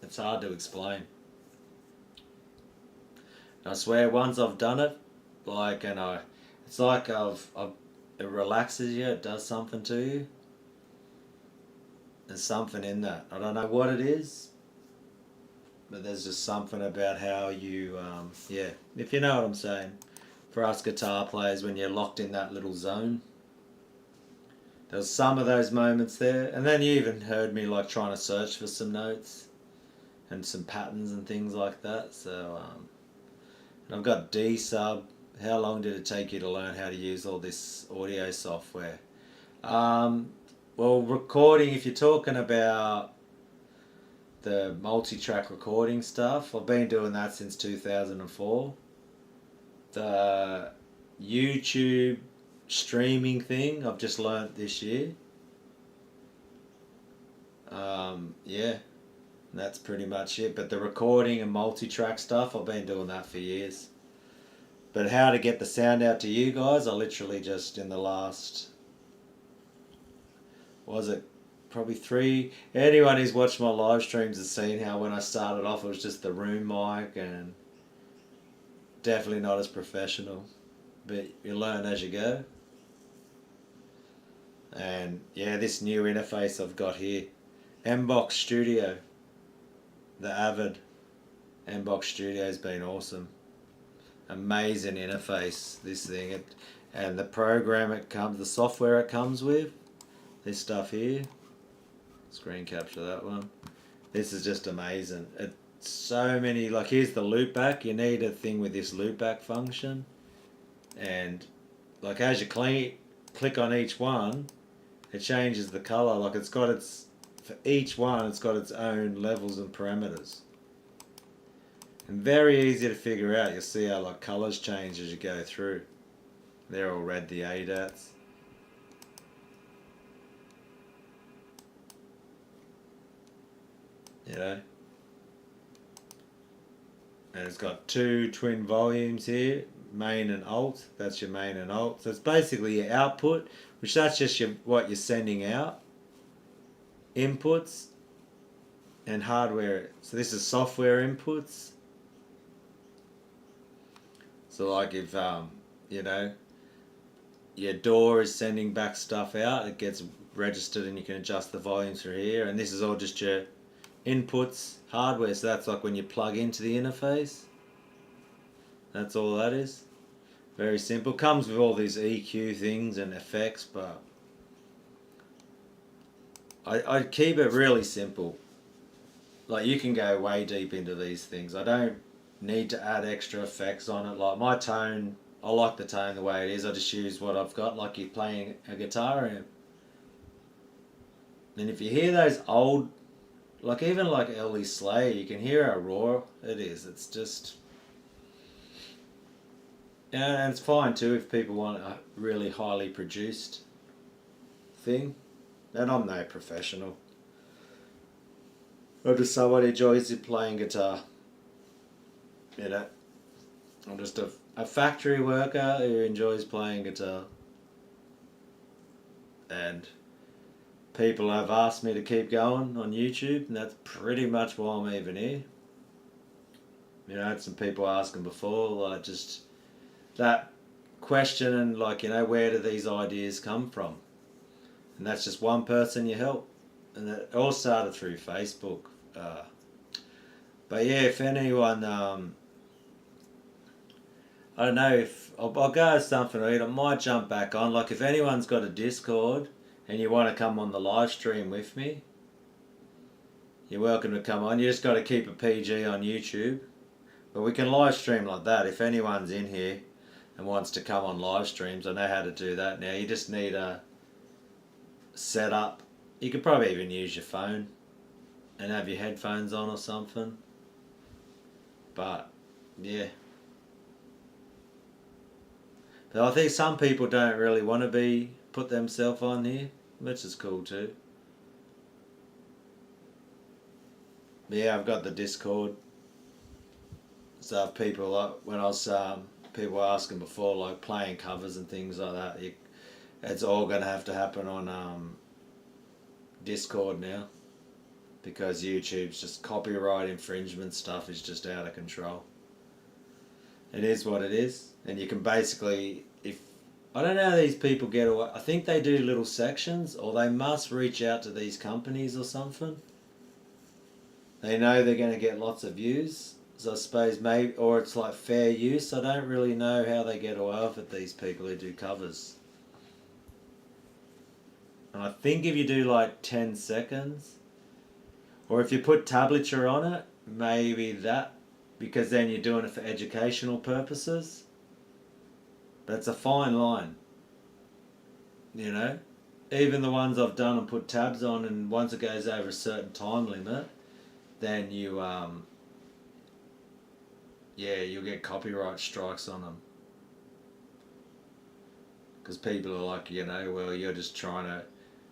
It's hard to explain. And I swear, once I've done it, like, it's like it relaxes you, it does something to you. There's something in that. I don't know what it is, but there's just something about how you, yeah, if you know what I'm saying. For us guitar players, when you're locked in that little zone, there's some of those moments there. And then you even heard me like trying to search for some notes and some patterns and things like that. So, and I've got D sub. How long did it take you to learn how to use all this audio software? Well, recording, if you're talking about the multi-track recording stuff, I've been doing that since 2004. The YouTube streaming thing, I've just learnt this year. Yeah, that's pretty much it. But the recording and multi-track stuff, I've been doing that for years. But how to get the sound out to you guys, I literally just in the last, was it probably 3, anyone who's watched my live streams has seen how when I started off it was just the room mic, and definitely not as professional, but you learn as you go. And yeah, this new interface I've got here, Mbox Studio, the Avid Mbox Studio has been awesome. Amazing interface, this thing, and the program it comes, the software it comes with, this stuff here, screen capture that one. This is just amazing. It's so many, like here's the loopback. You need a thing with this loopback function, and like as you click on each one, it changes the color. Like it's got its, for each one, it's got its own levels and parameters. And very easy to figure out. You'll see how like colors change as you go through. They're all red, the ADATs. You know? And it's got 2 twin volumes here, main and alt. That's your main and alt. So it's basically your output, which that's just what you're sending out. Inputs and hardware. So this is software inputs. So like if, you know, your DAW is sending back stuff out, it gets registered and you can adjust the volumes through here. And this is all just your inputs, hardware. So that's like when you plug into the interface. That's all that is. Very simple. Comes with all these EQ things and effects, but I keep it really simple. Like you can go way deep into these things. I don't need to add extra effects on it. Like my tone, I like the tone the way it is. I just use what I've got, like you're playing a guitar amp. And if you hear those old, like even like Ellie Slayer, you can hear how raw it is. It's just, yeah, and it's fine too if people want a really highly produced thing. And I'm no professional. I'm just someone who enjoys playing guitar. You know, I'm just a factory worker who enjoys playing guitar. And people have asked me to keep going on YouTube, and that's pretty much why I'm even here. You know, I had some people asking before, like just that question and like, you know, where do these ideas come from? And that's just one person you help. And it all started through Facebook. Uh, but yeah, if anyone, I don't know if I'll go with something to eat. I might jump back on. Like if anyone's got a Discord and you want to come on the live stream with me, you're welcome to come on. You just got to keep a PG on YouTube. But we can live stream like that. If anyone's in here and wants to come on live streams, I know how to do that now. You just need a setup. You could probably even use your phone and have your headphones on or something. But yeah. But I think some people don't really want to put themselves on here, which is cool too. But yeah, I've got the Discord. So if people like when I was people were asking before like playing covers and things like that, it's all gonna have to happen on Discord now, because YouTube's just copyright infringement stuff is just out of control. It is what it is, and you can basically, if I don't know how these people get away. I think they do little sections, or they must reach out to these companies or something. They know they're going to get lots of views, so I suppose maybe, or it's like fair use. I don't really know how they get away with it, these people who do covers. And I think if you do like 10 seconds, or if you put tablature on it, maybe that, because then you're doing it for educational purposes. But it's a fine line, you know. Even the ones I've done and put tabs on, and once it goes over a certain time limit, then you you'll get copyright strikes on them. Because people are like, you know, well, you're just trying to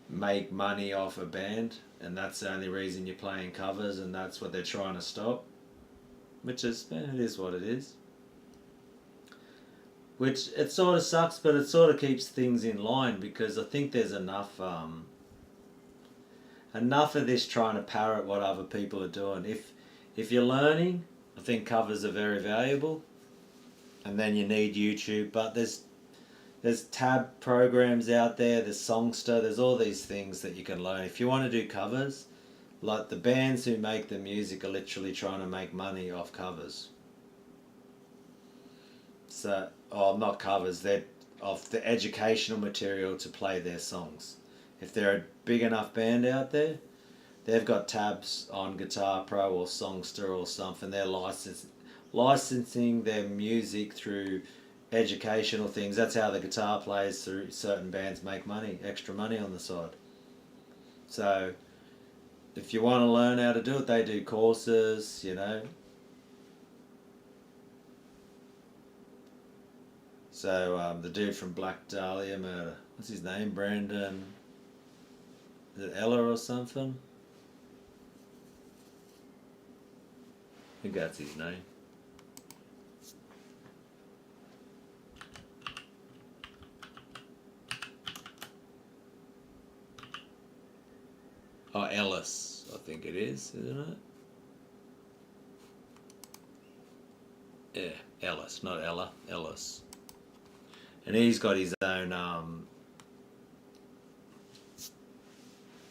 make money off a band, and that's the only reason you're playing covers, and that's what they're trying to stop. Which is, it is what it is. Which it sort of sucks, but it sort of keeps things in line, because I think there's enough of this trying to parrot what other people are doing. If you're learning, I think covers are very valuable, and then you need YouTube. But there's tab programs out there. There's Songster. There's all these things that you can learn if you want to do covers. Like the bands who make the music are literally trying to make money off covers. So, not covers. They're of the educational material to play their songs. If they're a big enough band out there, they've got tabs on Guitar Pro or Songster or something. They're licensing their music through educational things. That's how the guitar players through certain bands make money, extra money on the side. So, if you want to learn how to do it, they do courses, you know. So the dude from Black Dahlia Murder, what's his name? Brandon, is it Ella or something? I think that's his name. Oh, Ellis, I think it is, isn't it? Yeah, Ellis, not Ella, Ellis. And he's got his own,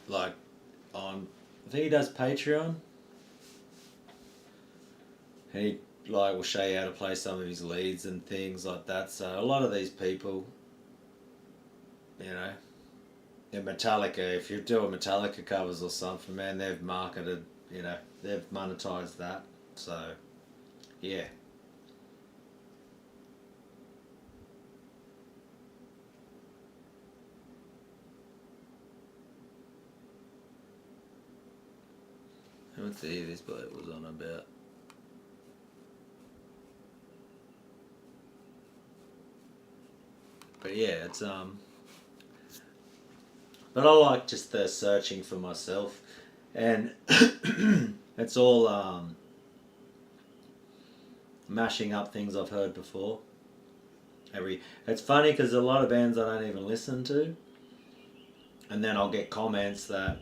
like, on, I think he does Patreon. And he, like, will show you how to play some of his leads and things like that. So a lot of these people, you know, in Metallica, if you're doing Metallica covers or something, man, they've marketed, you know, they've monetized that. So, yeah. Let's see who this bloke was on about. But yeah, it's but I like just the searching for myself, and it's all mashing up things I've heard before. It's funny because a lot of bands I don't even listen to, and then I'll get comments that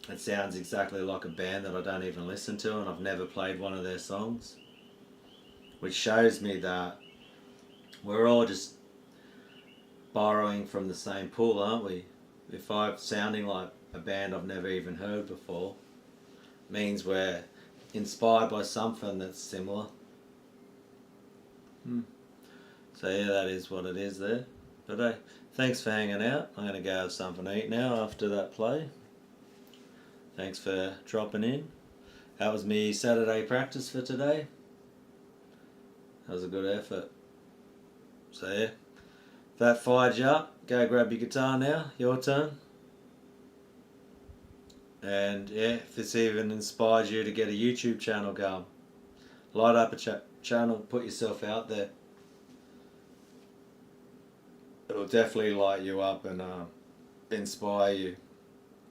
it sounds exactly like a band that I don't even listen to, and I've never played one of their songs. which shows me that we're all just borrowing from the same pool, aren't we? If I'm sounding like a band I've never even heard before, means we're inspired by something that's similar. So yeah, that is what it is there. But hey, thanks for hanging out. I'm going to go have something to eat now after that play. Thanks for dropping in. That was me Saturday practice for today. That was a good effort. So yeah, if that fired you up, go grab your guitar now. Your turn. And yeah, if this even inspires you to get a YouTube channel going, light up a channel, put yourself out there. It'll definitely light you up and inspire you.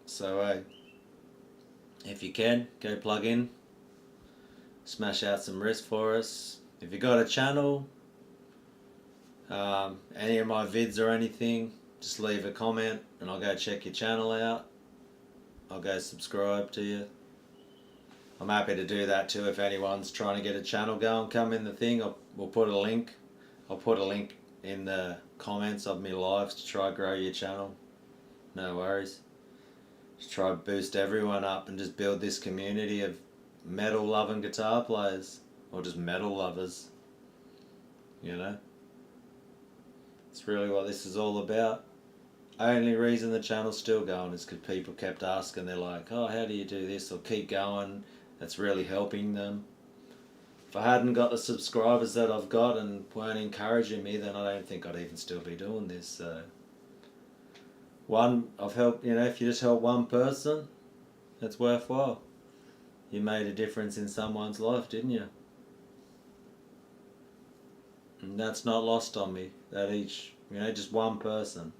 So hey, if you can, go plug in, smash out some riffs for us. If you got a channel, any of my vids or anything, just leave a comment and I'll go check your channel out. I'll go subscribe to you. I'm happy to do that too. If anyone's trying to get a channel going, come in the thing. We'll put a link. I'll put a link in the comments of my lives to try grow your channel. No worries. Just try to boost everyone up and just build this community of metal loving guitar players, or just metal lovers. You know, it's really what this is all about. Only reason the channel's still going is because people kept asking. They're like, oh, how do you do this? Or keep going. That's really helping them. If I hadn't got the subscribers that I've got and weren't encouraging me, then I don't think I'd even still be doing this. So I've helped, if you just help one person, that's worthwhile. You made a difference in someone's life, didn't you? And that's not lost on me. That just one person.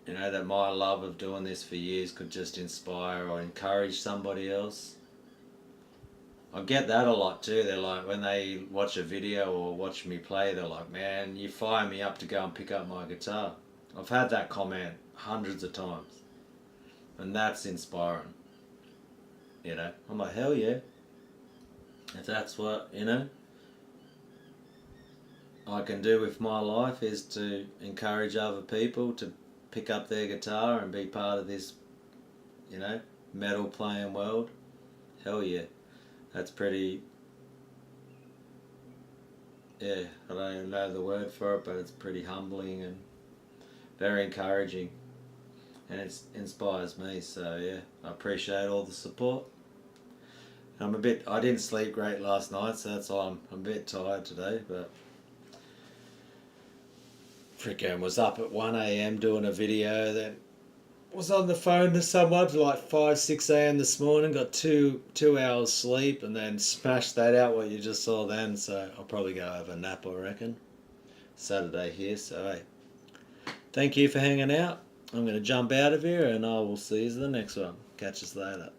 That my love of doing this for years could just inspire or encourage somebody else. I get that a lot too. They're like, when they watch a video or watch me play, they're like, man, you fire me up to go and pick up my guitar. I've had that comment hundreds of times. And that's inspiring. I'm like, hell yeah. If that's what, I can do with my life is to encourage other people to pick up their guitar and be part of this, metal playing world. Hell yeah. That's pretty, I don't even know the word for it, but it's pretty humbling and very encouraging. And it inspires me, so yeah, I appreciate all the support. I didn't sleep great last night, so that's why I'm a bit tired today, but freaking was up at 1 a.m. doing a video, then was on the phone to someone for like 5, 6 a.m. this morning, got two hours sleep, and then smashed that out, what you just saw then, so I'll probably go have a nap, I reckon. Saturday here, so hey. Thank you for hanging out. I'm going to jump out of here, and I will see you in the next one. Catch us later.